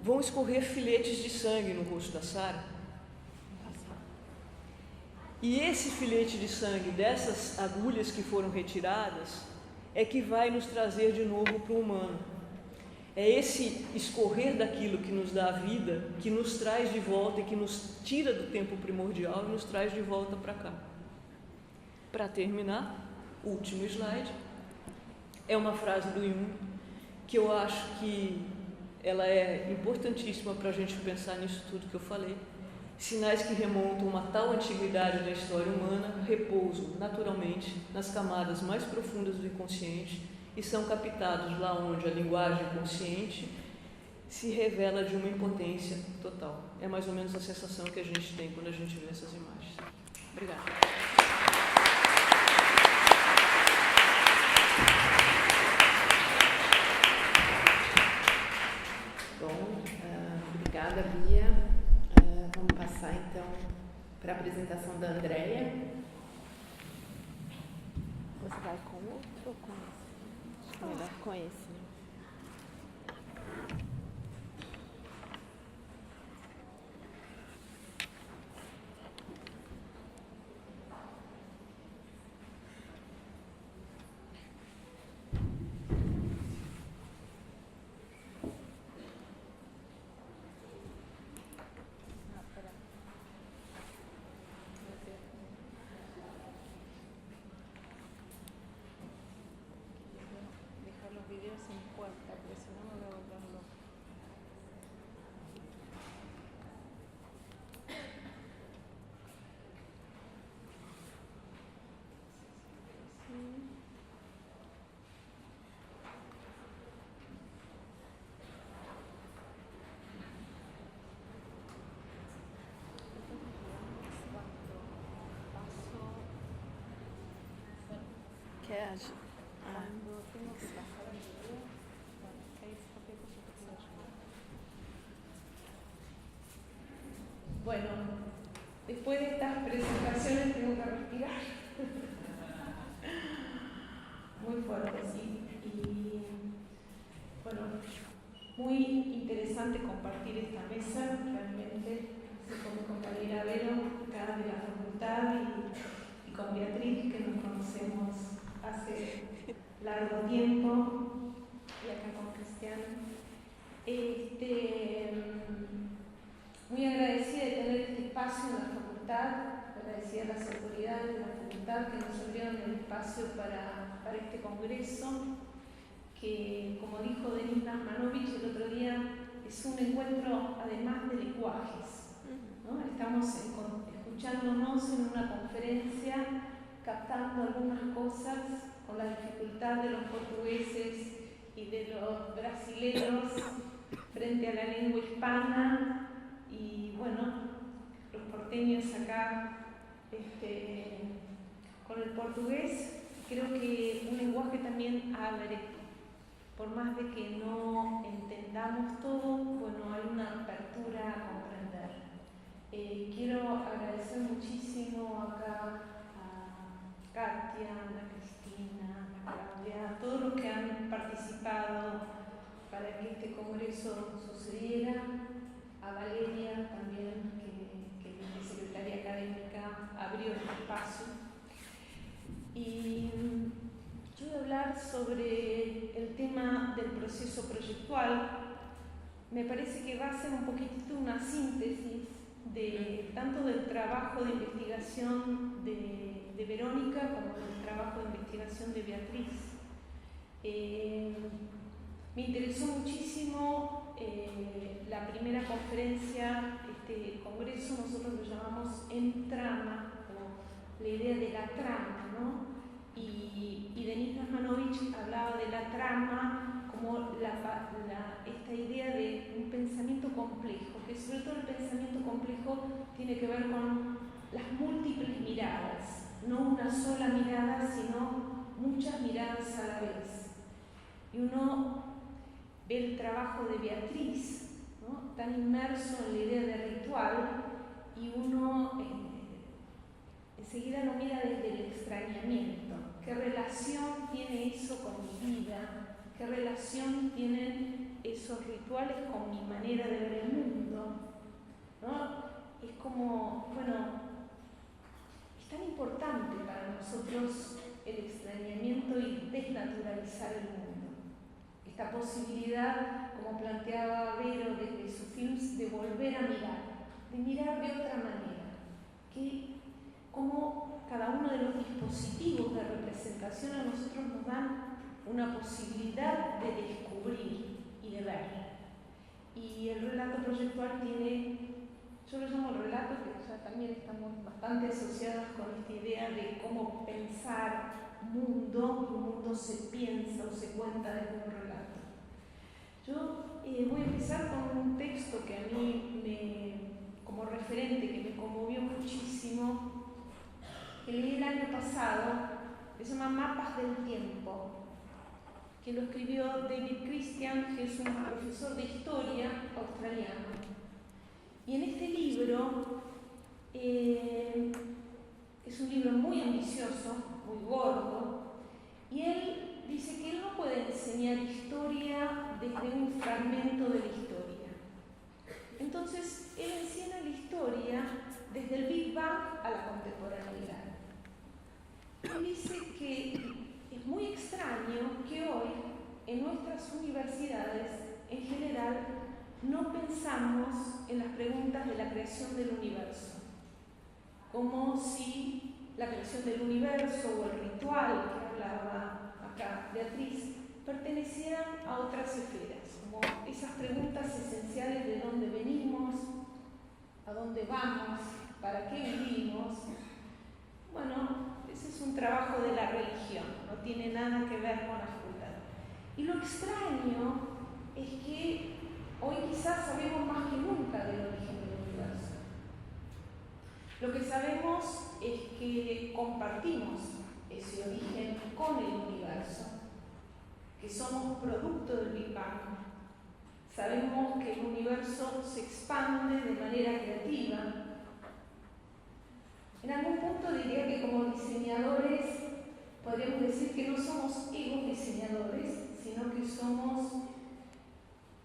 Vão escorrer filetes de sangue no rosto da Sara. E esse filete de sangue dessas agulhas que foram retiradas é que vai nos trazer de novo para o humano. É esse escorrer daquilo que nos dá a vida, que nos traz de volta e que nos tira do tempo primordial e nos traz de volta para cá. Para terminar, último slide, é uma frase do Jung que eu acho que ela é importantíssima para a gente pensar nisso tudo que eu falei. Sinais que remontam uma tal antiguidade da história humana repousam naturalmente nas camadas mais profundas do inconsciente e são captados lá onde a linguagem consciente se revela de uma impotência total. É mais ou menos a sensação que a gente tem quando a gente vê essas imagens. Obrigada. Bom, obrigada, Bia. Vamos passar então para a apresentação da Andréia. Você vai com outro ou com esse? Acho que melhor com esse, né? Quer Bueno, después de estas presentaciones tengo que respirar. Muy fuerte, sí. Y bueno, muy interesante compartir esta mesa, realmente, así con mi compañera Vero, acá de la facultad, y con Beatriz, que nos conocemos hace largo tiempo, y acá con Cristian. Muy agradecida de tener este espacio en la facultad, agradecida a las autoridades de la facultad que nos abrieron el espacio para este congreso, que, como dijo Denis Nachmanovich el otro día, es un encuentro además de lenguajes, ¿no? Estamos escuchándonos en una conferencia, captando algunas cosas con la dificultad de los portugueses y de los brasileños frente a la lengua hispana. Y bueno, los porteños acá con el portugués, creo que un lenguaje también abre, por más de que no entendamos todo, bueno, hay una apertura a comprender. Quiero agradecer muchísimo acá a Katia, a Cristina, a Claudia, a todos los que han participado para que este congreso sucediera, a Valeria también, que es secretaria área académica abrió este espacio. Y yo voy a hablar sobre el tema del proceso proyectual. Me parece que va a ser un poquitito una síntesis tanto del trabajo de investigación de Verónica como del trabajo de investigación de Beatriz. Me interesó muchísimo la primera conferencia, este congreso, nosotros lo llamamos En Trama, o la idea de la trama, ¿no? Y Denis Nazmanovich hablaba de la trama como esta idea de un pensamiento complejo, que sobre todo el pensamiento complejo tiene que ver con las múltiples miradas, no una sola mirada, sino muchas miradas a la vez. Y uno ve el trabajo de Beatriz, ¿no?, tan inmerso en la idea de ritual, y uno enseguida lo mira desde el extrañamiento. ¿Qué relación tiene eso con mi vida? ¿Qué relación tienen esos rituales con mi manera de ver el mundo? ¿No? Es como, bueno, es tan importante para nosotros el extrañamiento y desnaturalizar el mundo. Esta posibilidad, como planteaba Vero desde sus films, de volver a mirar, de mirar de otra manera, que como cada uno de los dispositivos de representación a nosotros nos dan una posibilidad de descubrir y de ver. Y el relato proyectual tiene, yo lo llamo relato, que ya también estamos bastante asociados con esta idea de cómo pensar mundo, y un mundo se piensa o se cuenta desde un relato. Yo voy a empezar con un texto que a mí como referente, que me conmovió muchísimo, que leí el año pasado, que se llama Mapas del Tiempo, que lo escribió David Christian, que es un profesor de historia australiano. Y en este libro, es un libro muy ambicioso, muy gordo, y él dice que él no puede enseñar historia desde un fragmento de la historia. Entonces, él enseña la historia desde el Big Bang a la contemporaneidad. Él dice que es muy extraño que hoy en nuestras universidades en general no pensamos en las preguntas de la creación del universo, como si la creación del universo o el ritual que hablaba acá Beatriz pertenecieran a otras esferas, como esas preguntas esenciales de dónde venimos, a dónde vamos, para qué vivimos. Bueno, ese es un trabajo de la religión, no tiene nada que ver con la facultad. Y lo extraño es que hoy quizás sabemos más que nunca del origen del universo. Lo que sabemos es que compartimos ese origen con el universo, que somos producto del Big Bang. Sabemos que el universo se expande de manera creativa. En algún punto diría que como diseñadores podríamos decir que no somos egos diseñadores, sino que somos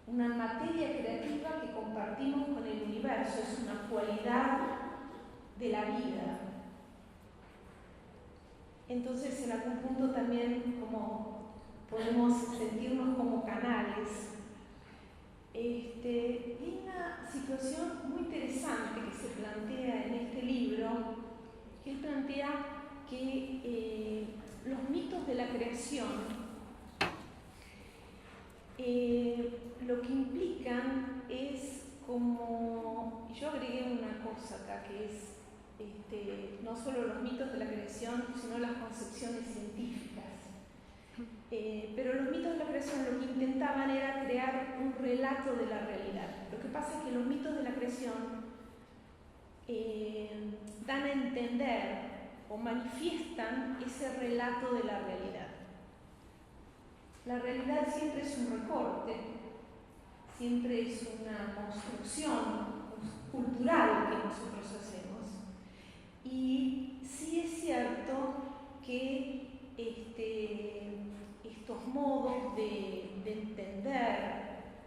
una materia creativa que compartimos con el universo, es una cualidad de la vida. Entonces, en algún punto también como podemos sentirnos como canales. Hay una situación muy interesante que se plantea en este libro, que él plantea que los mitos de la creación lo que implican es como, y yo agregué una cosa acá que es no solo los mitos de la creación, sino las concepciones científicas. Pero los mitos de la creación lo que intentaban era crear un relato de la realidad. Lo que pasa es que los mitos de la creación dan a entender o manifiestan ese relato de la realidad. La realidad siempre es un recorte, siempre es una construcción cultural que nosotros hacemos. Y sí es cierto que estos modos de entender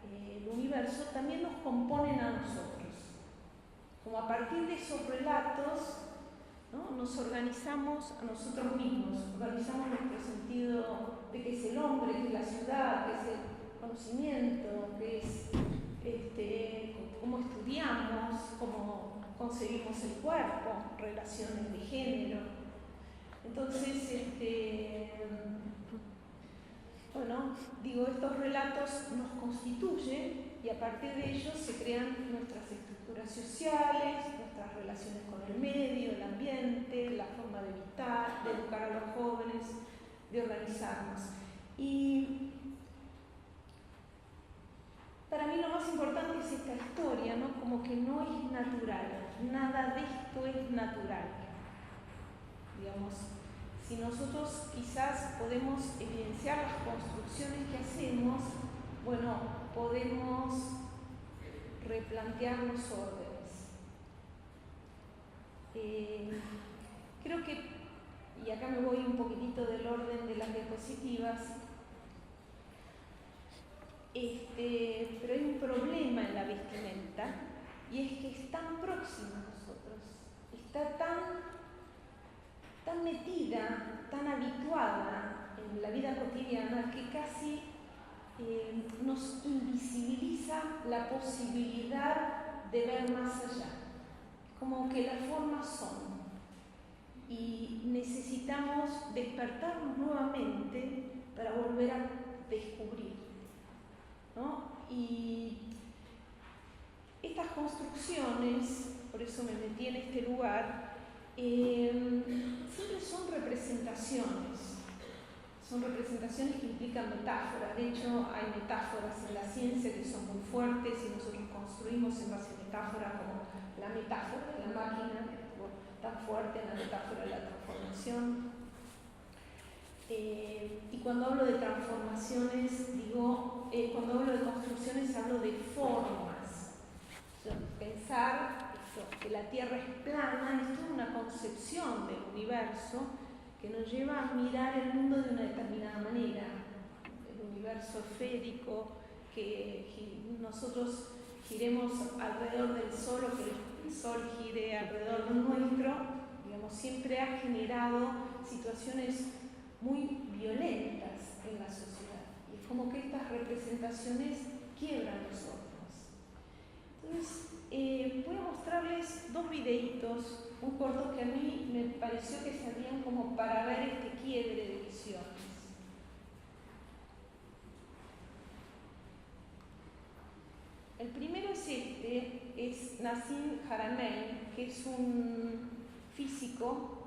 el universo también nos componen a nosotros. como a partir de esos relatos, ¿no?, nos organizamos a nosotros mismos, organizamos nuestro sentido de qué es el hombre, qué es la ciudad, qué es el conocimiento, qué es cómo estudiamos, cómo concebimos el cuerpo, relaciones de género. Entonces, bueno, digo, estos relatos nos constituyen y a partir de ellos se crean nuestras estructuras sociales, nuestras relaciones con el medio, el ambiente, la forma de habitar, de educar a los jóvenes, de organizarnos. Y para mí lo más importante es esta historia, ¿no? Como que no es natural, nada de esto es natural. Digamos, si nosotros quizás podemos evidenciar las construcciones que hacemos, bueno, podemos replantear los órdenes. Creo que, y acá me voy un poquitito del orden de las diapositivas, pero hay un problema en la vestimenta y es que es tan próxima a nosotros, está tan metida, tan habituada en la vida cotidiana que casi nos invisibiliza la posibilidad de ver más allá. Como que las formas son y necesitamos despertarnos nuevamente para volver a descubrir, ¿no? Y estas construcciones, por eso me metí en este lugar, siempre son representaciones que implican metáforas. De hecho, hay metáforas en la ciencia que son muy fuertes y nosotros construimos en base a metáforas, como la metáfora de la máquina, tan fuerte en la metáfora de la transformación. Y cuando hablo de transformaciones, digo, cuando hablo de construcciones hablo de formas. Pensar que la Tierra es plana es toda una concepción del universo que nos lleva a mirar el mundo de una determinada manera. El universo esférico, que nosotros giremos alrededor del Sol o que el Sol gire alrededor de nuestro, digamos, siempre ha generado situaciones muy violentas en la sociedad. Y es como que estas representaciones quiebran los órdenes. Entonces, voy a mostrarles dos videitos muy cortos que a mí me pareció que servían como para ver este quiebre de visiones. El primero es es Nassim Haramein, que es un físico.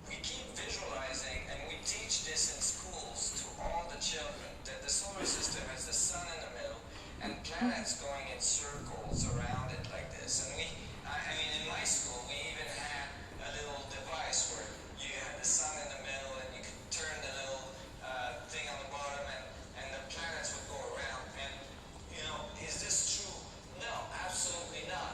We keep visualizing, and we teach this in schools to all the children, that the solar system has the sun in the middle and planets going in circles around it like this. And I mean, in my school, we even had a little device where you had the sun in the middle and you could turn the little thing on the bottom and the planets would go around. And, you know, is this true? No, absolutely not.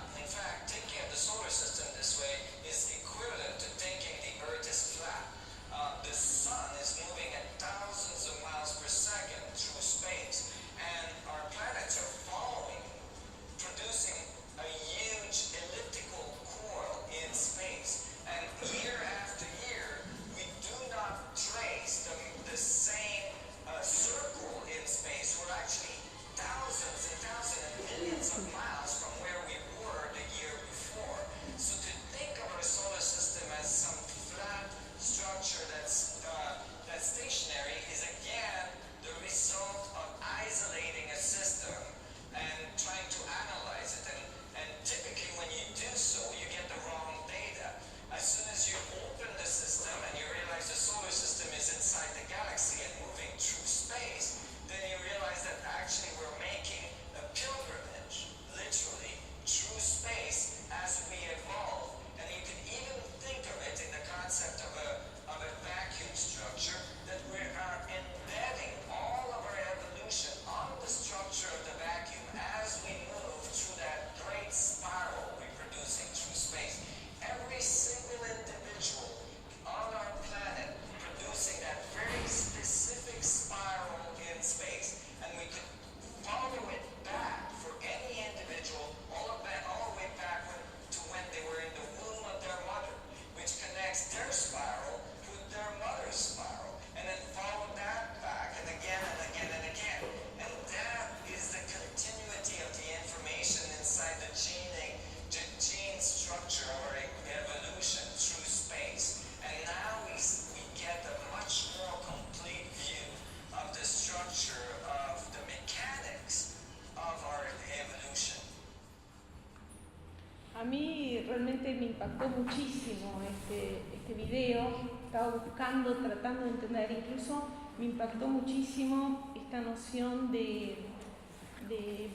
me impactó muchísimo este video. Estaba buscando, tratando de entender, incluso me impactó muchísimo esta noción de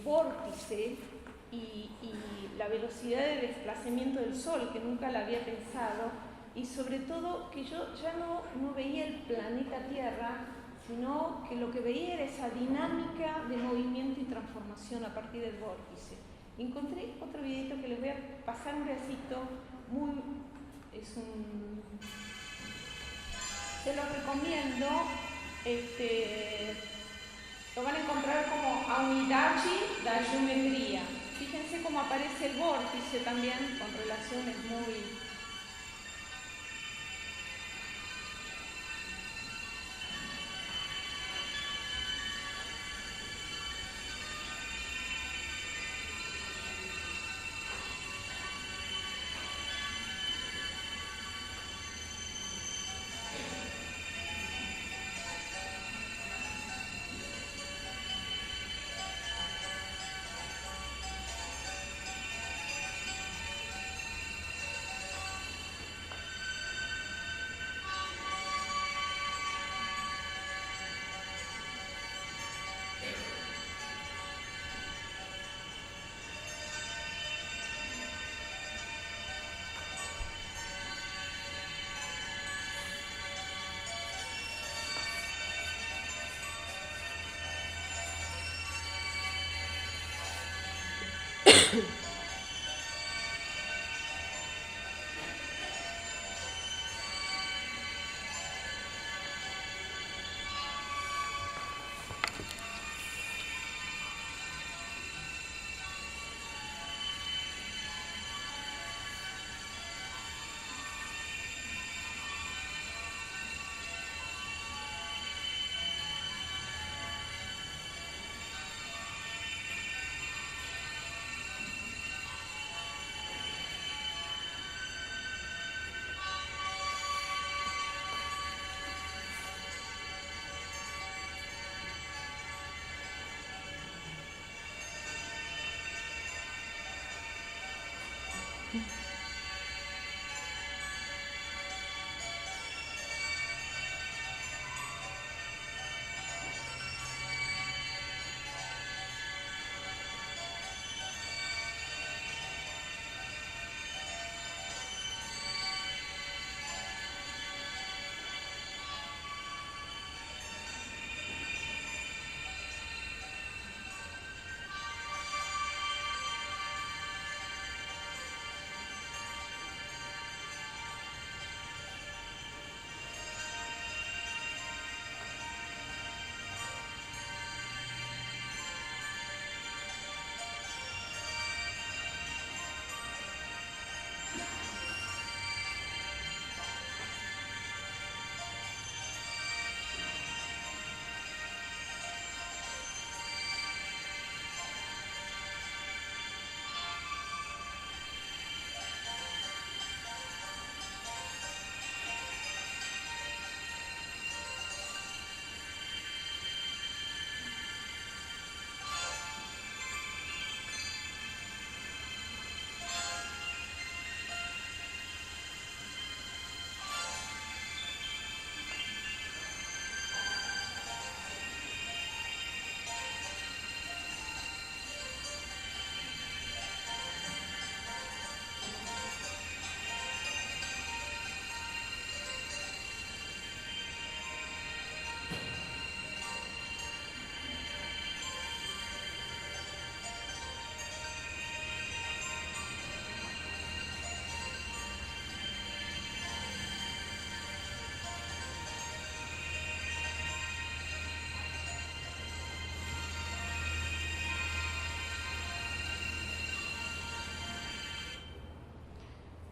vórtice y la velocidad de desplazamiento del Sol, que nunca la había pensado, y sobre todo que yo ya no veía el planeta Tierra, sino que lo que veía era esa dinámica de movimiento y transformación a partir del vórtice. Encontré otro videito que les voy a pasar un pedacito, se lo recomiendo, lo van a encontrar como a unidade da geometría. Fíjense cómo aparece el vórtice también con relaciones muy...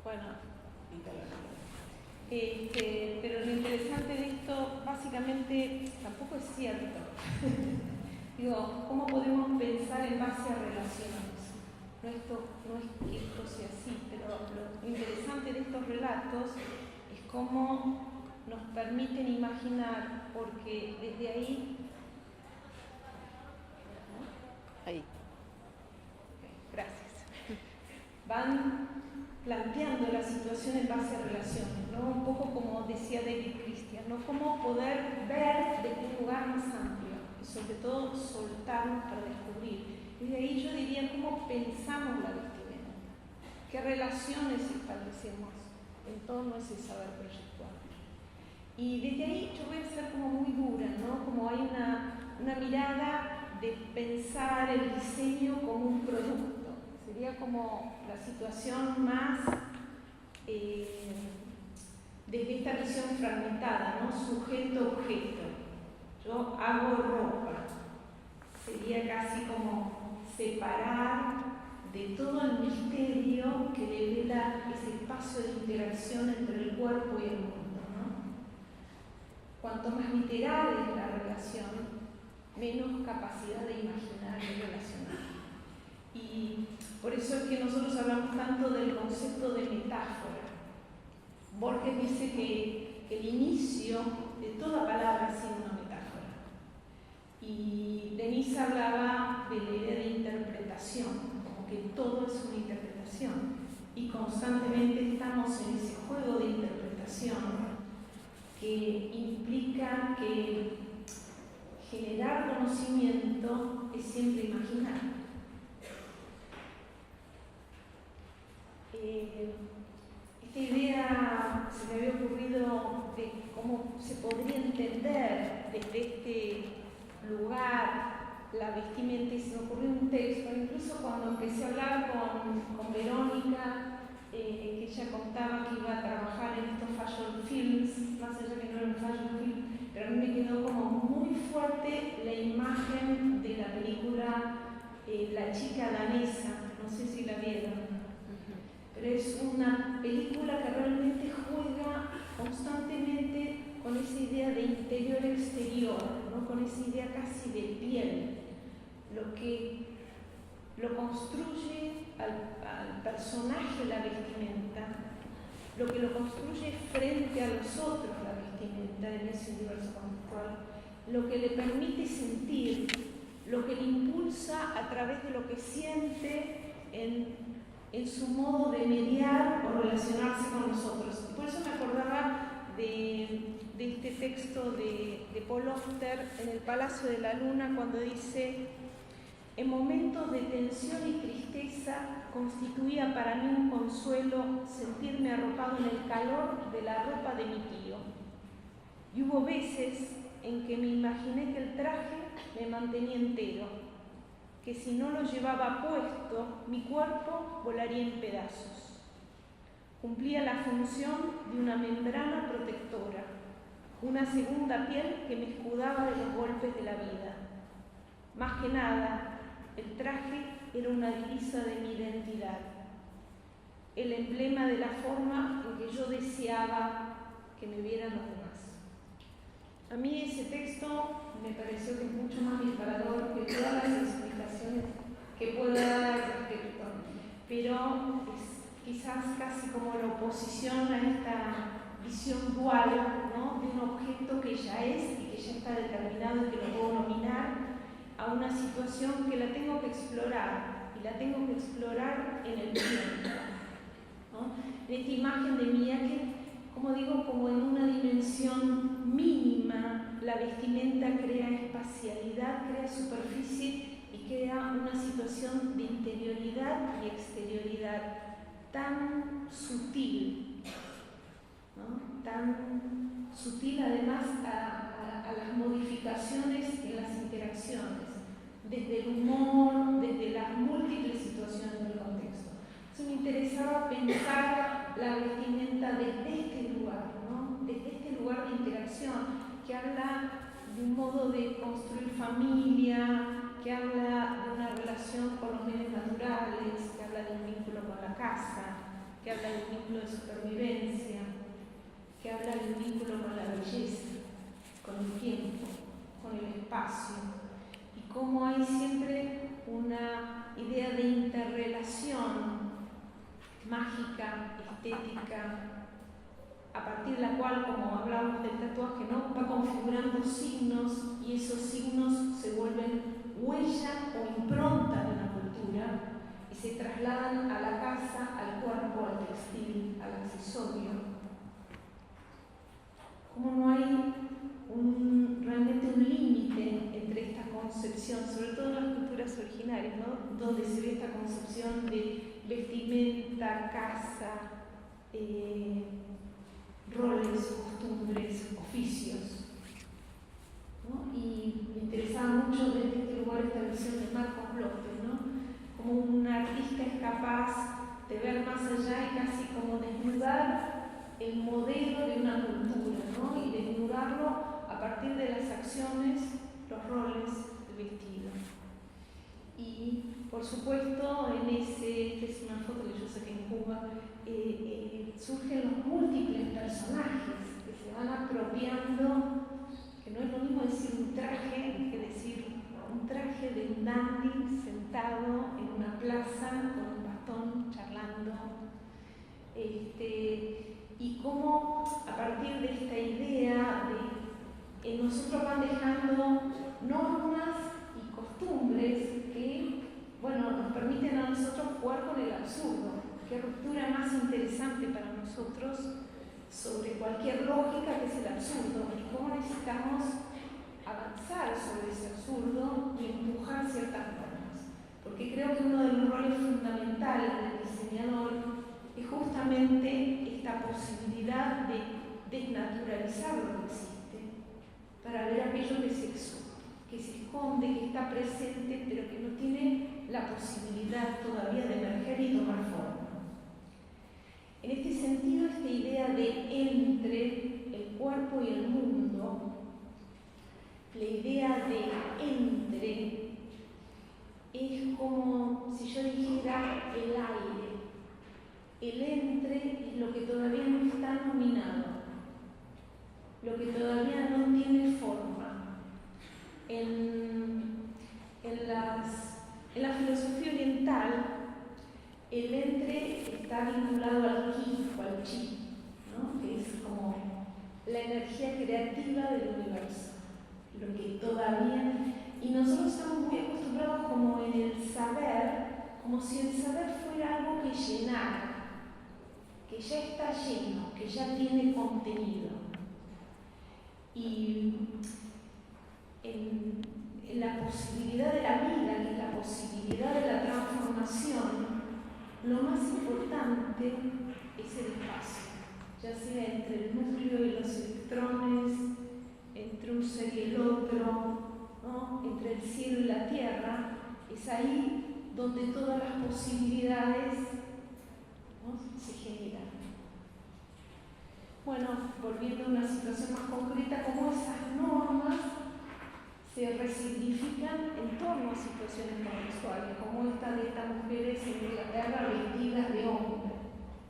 Bueno, pero lo interesante de esto básicamente tampoco es cierto. Digo, ¿cómo podemos pensar en base a relaciones? No es que esto sea así, pero lo interesante de estos relatos es cómo nos permiten imaginar, porque desde ahí... Ahí. Gracias. Van planteando interpretación en base a relaciones, ¿no? Un poco como decía David Christian, ¿no? Cómo poder ver desde un lugar más amplio y sobre todo soltarnos para descubrir. Y de ahí yo diría cómo pensamos la vestimenta, qué relaciones establecemos en torno a ese saber proyectual. Y desde ahí yo voy a ser como muy dura, ¿no? Como hay una mirada de pensar el diseño como un producto. Sería como la situación más desde esta visión fragmentada, ¿no? Sujeto-objeto. Yo hago ropa. Sería casi como separar de todo el misterio que revela ese espacio de interacción entre el cuerpo y el mundo, ¿no? Cuanto más literal es la relación, menos capacidad de imaginar y relacionar. Y por eso es que nosotros hablamos tanto del concepto de metáfora. Borges dice que el inicio de toda palabra es una metáfora. Y Denise hablaba de la idea de interpretación, como que todo es una interpretación. Y constantemente estamos en ese juego de interpretación que implica que generar conocimiento es siempre imaginar. Esta idea se me había ocurrido de cómo se podría entender desde este lugar la vestimenta, y se me ocurrió un texto, incluso cuando empecé a hablar con Verónica, que ella contaba que iba a trabajar en estos fashion films, más allá que no era un fashion film, pero a mí me quedó como muy fuerte la imagen de la película La chica danesa, no sé si la vieron. Pero es una película que realmente juega constantemente con esa idea de interior-exterior, ¿no? Con esa idea casi de piel, lo que lo construye al personaje la vestimenta, lo que lo construye frente a los otros la vestimenta en ese universo conceptual, lo que le permite sentir, lo que le impulsa a través de lo que siente en su modo de mediar o relacionarse con nosotros. Por eso me acordaba de este texto de Paul Auster en El Palacio de la Luna, cuando dice: en momentos de tensión y tristeza constituía para mí un consuelo sentirme arropado en el calor de la ropa de mi tío. Y hubo veces en que me imaginé que el traje me mantenía entero, que si no lo llevaba puesto, mi cuerpo volaría en pedazos. Cumplía la función de una membrana protectora, una segunda piel que me escudaba de los golpes de la vida. Más que nada, el traje era una divisa de mi identidad, el emblema de la forma en que yo deseaba que me vieran los demás. A mí ese texto me pareció que es mucho más disparador que todas las explicaciones que pueda dar al respecto, pero es quizás casi como la oposición a esta visión dual, ¿no? De un objeto que ya es y que ya está determinado y que lo puedo nominar, a una situación que la tengo que explorar, y la tengo que explorar en el tiempo, ¿no? En esta imagen de Miyake, como digo, como en una dimensión mínima, la vestimenta crea espacialidad, crea superficie y crea una situación de interioridad y exterioridad tan sutil, ¿no? Tan sutil además a las modificaciones en las interacciones, desde el humor, desde las múltiples situaciones del contexto. Entonces me interesaba pensar la vestimenta desde este lugar, ¿no? Desde este lugar de interacción, que habla de un modo de construir familia, que habla de una relación con los bienes naturales, que habla de un vínculo con la casa, que habla de un vínculo de supervivencia, que habla de un vínculo con la belleza, con el tiempo, con el espacio, y cómo hay siempre una idea de interrelación mágica, estética, a partir de la cual, como hablábamos del tatuaje, ¿no? Va configurando signos, y esos signos se vuelven huella o impronta de una cultura, y se trasladan a la casa, al cuerpo, al textil, al accesorio. Como no hay realmente un límite entre esta concepción, sobre todo en las culturas originarias, ¿no? Donde se ve esta concepción de vestimenta, casa, roles, costumbres, oficios, ¿no? Y me interesaba mucho desde este lugar esta visión de Marcos López, ¿no? Como un artista es capaz de ver más allá y casi como desnudar el modelo de una cultura, ¿no? Y desnudarlo a partir de las acciones, los roles, el vestido. Y por supuesto, esta es una foto que yo saqué en Cuba, surgen los múltiples personajes que se van apropiando, que no es lo mismo decir un traje que decir un traje de un dandy sentado en una plaza con un bastón charlando. Y cómo a partir de esta idea de nosotros van dejando normas y costumbres que, bueno, nos permiten a nosotros jugar con el absurdo. Qué ruptura más interesante para nosotros sobre cualquier lógica que es el absurdo y cómo necesitamos avanzar sobre ese absurdo y empujar ciertas normas. Porque creo que uno de los roles fundamentales del diseñador es justamente esta posibilidad de desnaturalizar lo que existe para ver aquello que se esconde, que está presente, pero que no tiene la posibilidad todavía de emerger y tomar forma. En este sentido, esta idea de entre el cuerpo y el mundo, la idea de entre, es como si yo dijera el aire. El entre es lo que todavía no está nominado, lo que todavía no tiene forma. En la filosofía oriental, el entre está vinculado al ki o al chi, ¿no? Que es como la energía creativa del universo, lo que todavía... Y nosotros estamos muy acostumbrados como en el saber, como si el saber fuera algo que llenara, que ya está lleno, que ya tiene contenido. Y en la posibilidad de la vida, que es la posibilidad de la transformación, lo más importante es el espacio, ya sea entre el núcleo y los electrones, entre un ser y el otro, ¿no? Entre el cielo y la tierra. Es ahí donde todas las posibilidades, ¿no?, se generan. Bueno, volviendo a una situación más concreta, cómo esas normas se resignifican en torno a situaciones contextuales, como esta de estas mujeres en Inglaterra vestidas de hombre.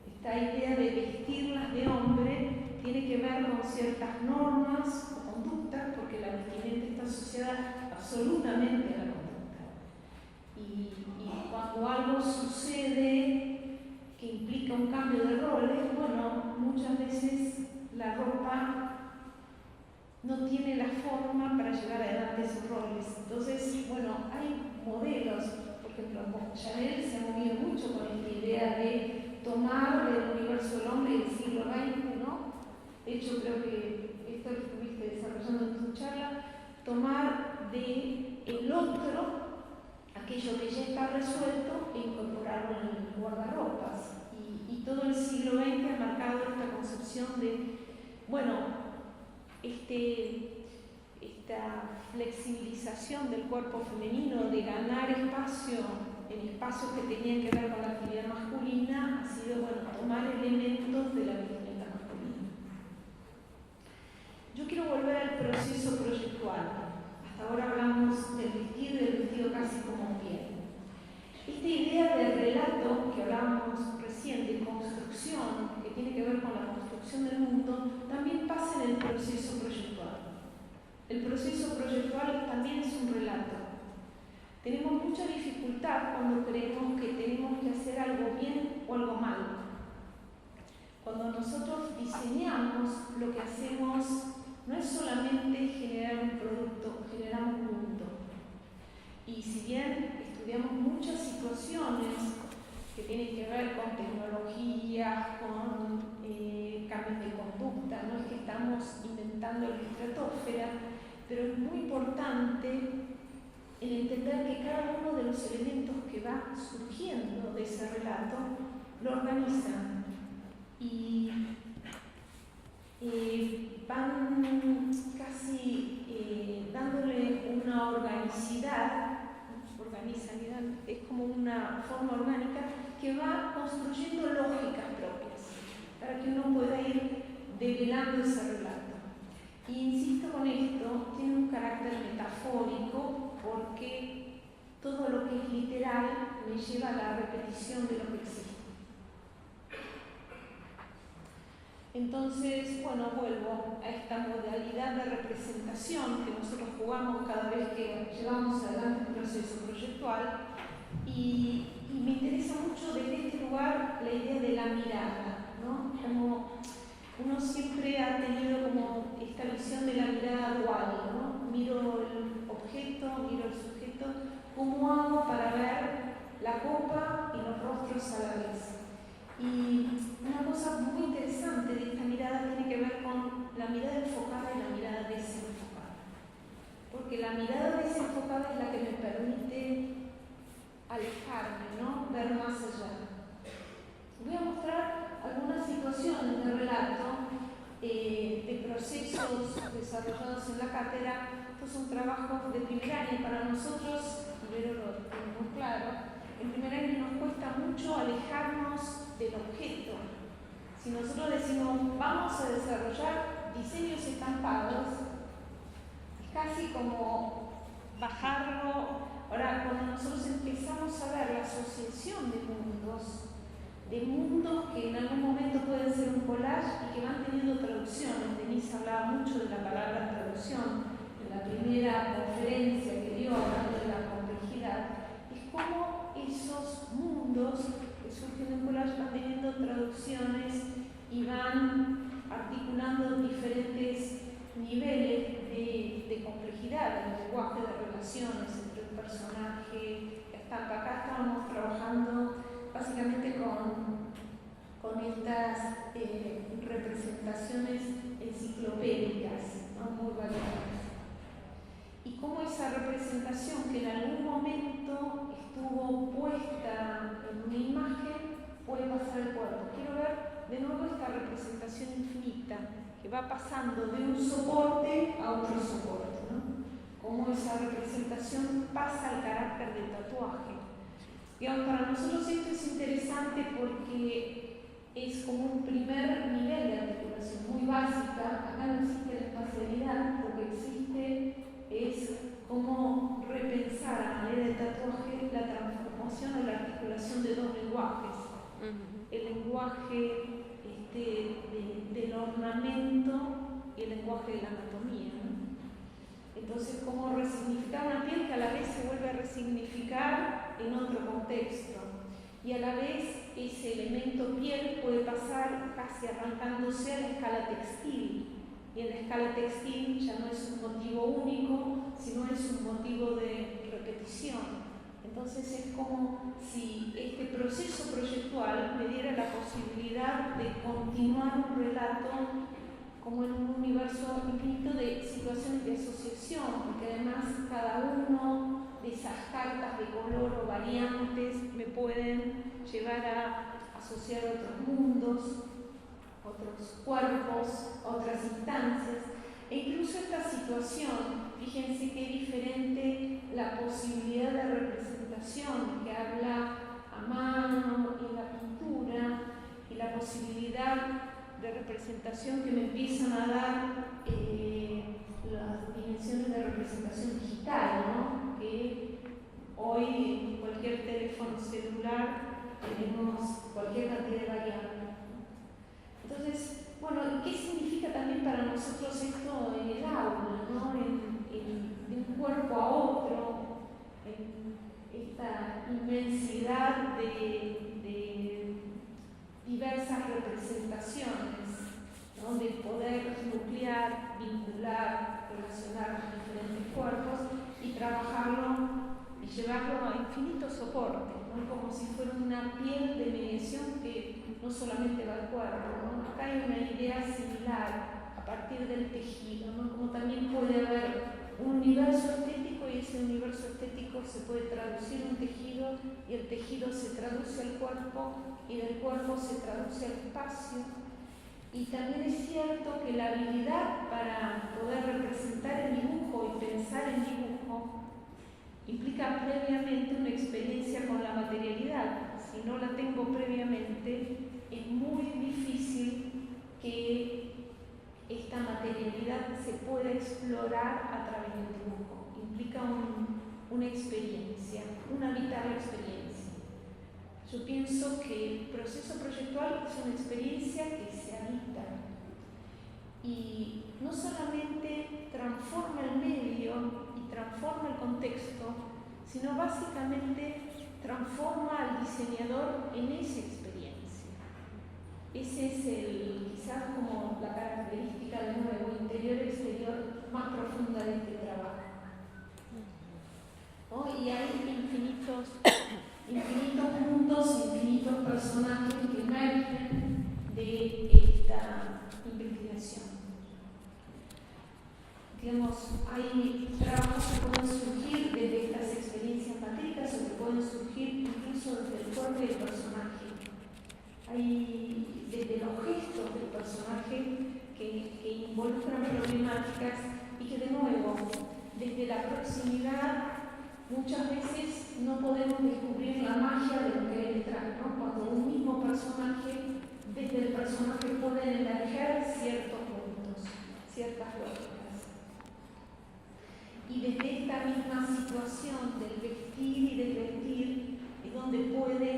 Esta idea de vestirlas de hombre tiene que ver con ciertas normas o conductas, porque la vestimenta está asociada absolutamente a la conducta. Y cuando algo sucede que implica un cambio de roles, bueno, muchas veces la ropa no tiene la forma para llevar adelante esos roles. Entonces, bueno, hay modelos, por ejemplo, Chanel se ha movido mucho con esta idea de tomar del universo del hombre del siglo XX, ¿no? De hecho, creo que esto lo estuviste desarrollando en tu charla, tomar del otro aquello que ya está resuelto e incorporarlo en el guardarropas. Y todo el siglo XX ha marcado esta concepción de, bueno, esta flexibilización del cuerpo femenino, de ganar espacio en espacios que tenían que ver con la actividad masculina, ha sido, bueno, tomar elementos de la vestimenta masculina. Yo quiero volver al proceso proyectual. Hasta ahora hablamos del vestido y del vestido casi como piel. Esta idea del relato que hablábamos recién, de construcción, que tiene que ver con la construcción del mundo, también pasa en el proceso proyectual. El proceso proyectual también es un relato. Tenemos mucha dificultad cuando creemos que tenemos que hacer algo bien o algo mal. Cuando nosotros diseñamos, lo que hacemos no es solamente generar un producto, generamos un mundo. Y si bien estudiamos muchas situaciones que tienen que ver con tecnologías, con cambios de conducta. No es que estamos inventando la estratosfera, pero es muy importante el entender que cada uno de los elementos que va surgiendo de ese relato lo organizan y van casi dándole una organicidad, es como una forma orgánica que va construyendo lógicas propias para que uno pueda ir develando ese relato. Y insisto con esto, tiene un carácter metafórico porque todo lo que es literal me lleva a la repetición de lo que existe. Entonces, bueno, vuelvo a esta modalidad de representación que nosotros jugamos cada vez que llevamos adelante un proceso proyectual y me interesa mucho desde este lugar la idea de la mirada, ¿no? Como uno siempre ha tenido como esta visión de la mirada dual, ¿no? Miro el objeto, miro el sujeto, ¿cómo hago para ver la copa y los rostros a la vez? Y una cosa muy interesante de esta mirada tiene que ver con la mirada enfocada y la mirada desenfocada. Porque la mirada desenfocada es la que me permite alejarme, ¿no? Ver más allá. Voy a mostrar algunas situaciones de relato de procesos desarrollados en la cátedra. Estos son trabajos de primer año para nosotros, primero lo tenemos claro. En primer año nos cuesta mucho alejarnos del objeto. Si nosotros decimos vamos a desarrollar diseños estampados, es casi como bajarlo. Ahora, cuando nosotros empezamos a ver la asociación de mundos que en algún momento pueden ser un collage y que van teniendo traducciones. Denise hablaba mucho de la palabra traducción en la primera conferencia que dio hablando de la complejidad. Es como esos mundos que surgen en collage van teniendo traducciones y van articulando diferentes niveles de complejidad en el lenguaje de relaciones entre un personaje. Acá estábamos trabajando básicamente con estas representaciones enciclopédicas, ¿no? Muy variadas. Y cómo esa representación que en algún momento estuvo puesta en una imagen puede pasar al cuerpo. Quiero ver de nuevo esta representación infinita que va pasando de un soporte a otro soporte, ¿no? Cómo esa representación pasa al carácter del tatuaje. Digamos, para nosotros esto es interesante porque es como un primer nivel de articulación muy básica. Acá no existe la espacialidad, lo que existe es cómo repensar a manera de tatuaje la transformación o la articulación de dos lenguajes. El lenguaje del ornamento y el lenguaje de la anatomía, ¿no? Entonces, cómo resignificar una piel que a la vez se vuelve a resignificar en otro contexto. Y a la vez ese elemento piel puede pasar casi arrancándose a la escala textil. Y en la escala textil ya no es un motivo único, sino es un motivo de repetición. Entonces es como si este proceso proyectual me diera la posibilidad de continuar un relato como en un universo infinito de situaciones de asociación, porque además cada uno de esas cartas de color o variantes me pueden llevar a asociar otros mundos, otros cuerpos, otras instancias, e incluso esta situación, fíjense qué diferente la posibilidad de representación que habla a mano y la pintura, y la posibilidad de representación que me empiezan a dar las dimensiones de representación digital, ¿no? Que hoy en cualquier teléfono celular tenemos cualquier cantidad de variables. Entonces, bueno, ¿qué significa también para nosotros esto en el aula, ¿no? De un cuerpo a otro, en esta inmensidad de diversas representaciones, ¿no? De poder nuclear, vincular, relacionar los diferentes cuerpos y trabajarlo llevarlo a infinitos soportes, ¿no? Como si fuera una piel de mediación que no solamente va al cuerpo, ¿no? Acá hay una idea similar a partir del tejido, ¿no? Como también puede haber un universo estético y ese universo estético se puede traducir en un tejido y el tejido se traduce al cuerpo y del cuerpo se traduce al espacio. Y también es cierto que la habilidad para poder representar el dibujo y pensar en dibujo implica previamente una experiencia con la materialidad. Si no la tengo previamente, es muy difícil que esta materialidad se pueda explorar a través del dibujo. Implica una experiencia, una vital experiencia. Yo pienso que el proceso proyectual es una experiencia que se habita y no solamente transforma el medio y transforma el contexto, sino básicamente transforma al diseñador en esa experiencia. Ese es quizás como la característica de nuevo, interior-exterior más profunda de este trabajo, ¿no? Y hay infinitos mundos, infinitos personajes que emergen de esta investigación. Digamos, hay trabajos que pueden surgir desde estas experiencias matéricas o que pueden surgir incluso desde el cuerpo del personaje. Hay desde los gestos del personaje que involucran problemáticas y que de nuevo, desde la proximidad, muchas veces no podemos descubrir la magia de lo que hay detrás, ¿no? Cuando un mismo personaje, desde el personaje pueden emerger ciertos puntos, ciertas lógicas. Y desde esta misma situación del vestir y desvestir es donde puede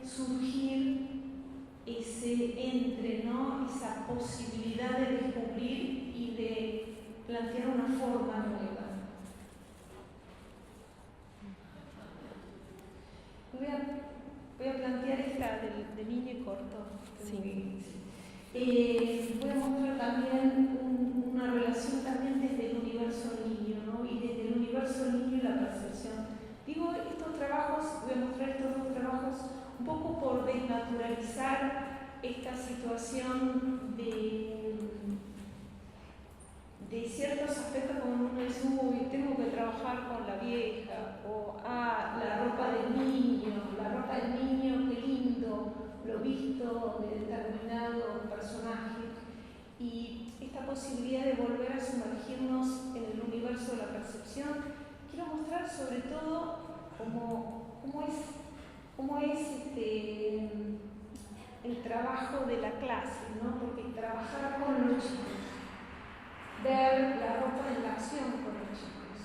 surgir ese entre, ¿no? Esa posibilidad de descubrir y de plantear una forma nueva. Voy a plantear esta de niño y corto. Sí. Voy a mostrar también una relación también desde el universo niño, ¿no? Y desde el universo niño y la percepción. Digo estos trabajos, voy a mostrar estos dos trabajos un poco por desnaturalizar esta situación de ciertos aspectos como uno dice, uy, tengo que trabajar con la vieja, o la ropa del niño, qué lindo, lo visto de determinado personaje. Y esta posibilidad de volver a sumergirnos en el universo de la percepción, quiero mostrar sobre todo cómo es el trabajo de la clase, ¿no? Porque trabajar con los chicos, ver la ropa en la acción con los chicos,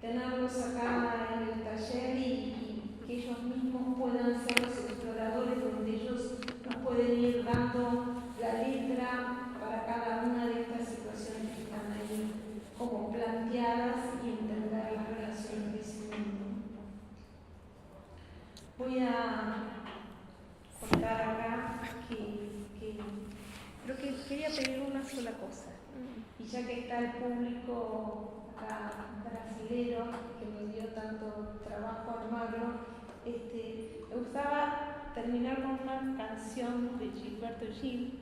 tenerlos acá en el taller y que ellos mismos puedan ser los exploradores donde ellos nos pueden ir dando la letra para cada una de estas situaciones que están ahí como planteadas y entender las relaciones de ese mundo. Voy a contar acá que creo que quería pedir una sola cosa. Y ya que está el público acá brasilero, que me dio tanto trabajo armarlo, me gustaba terminar con una canción de Gilberto Gil,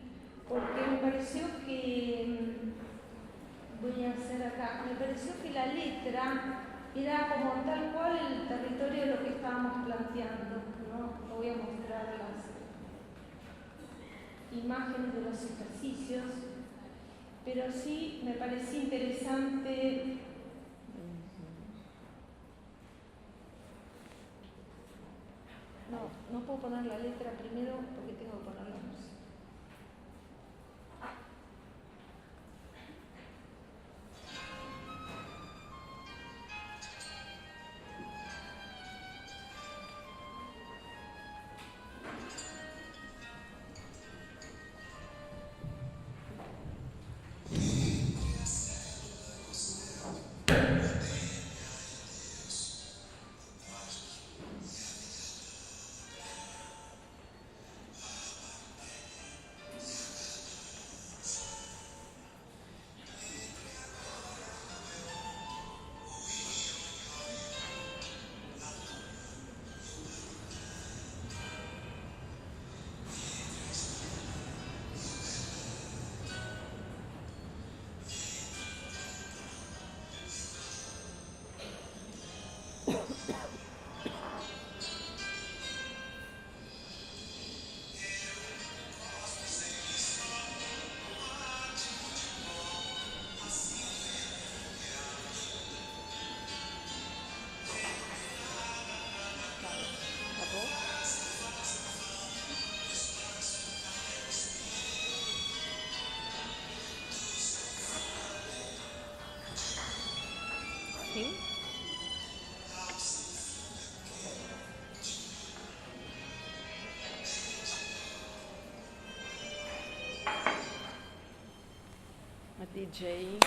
porque me pareció que, voy a hacer acá, me pareció que la letra era como tal cual el territorio de lo que estábamos planteando, ¿no? Voy a mostrar las imágenes de los ejercicios, pero sí me parecía interesante no puedo poner la letra primero porque tengo que poner la música. pouquinho. Uma DJ.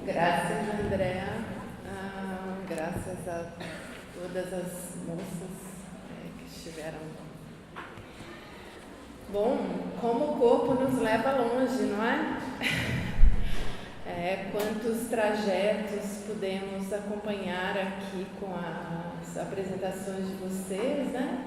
Graças, Andréa. Graças a todas as moças que estiveram. Bom, como o corpo nos leva longe, não é? Quantos trajetos pudemos acompanhar aqui com as apresentações de vocês, né?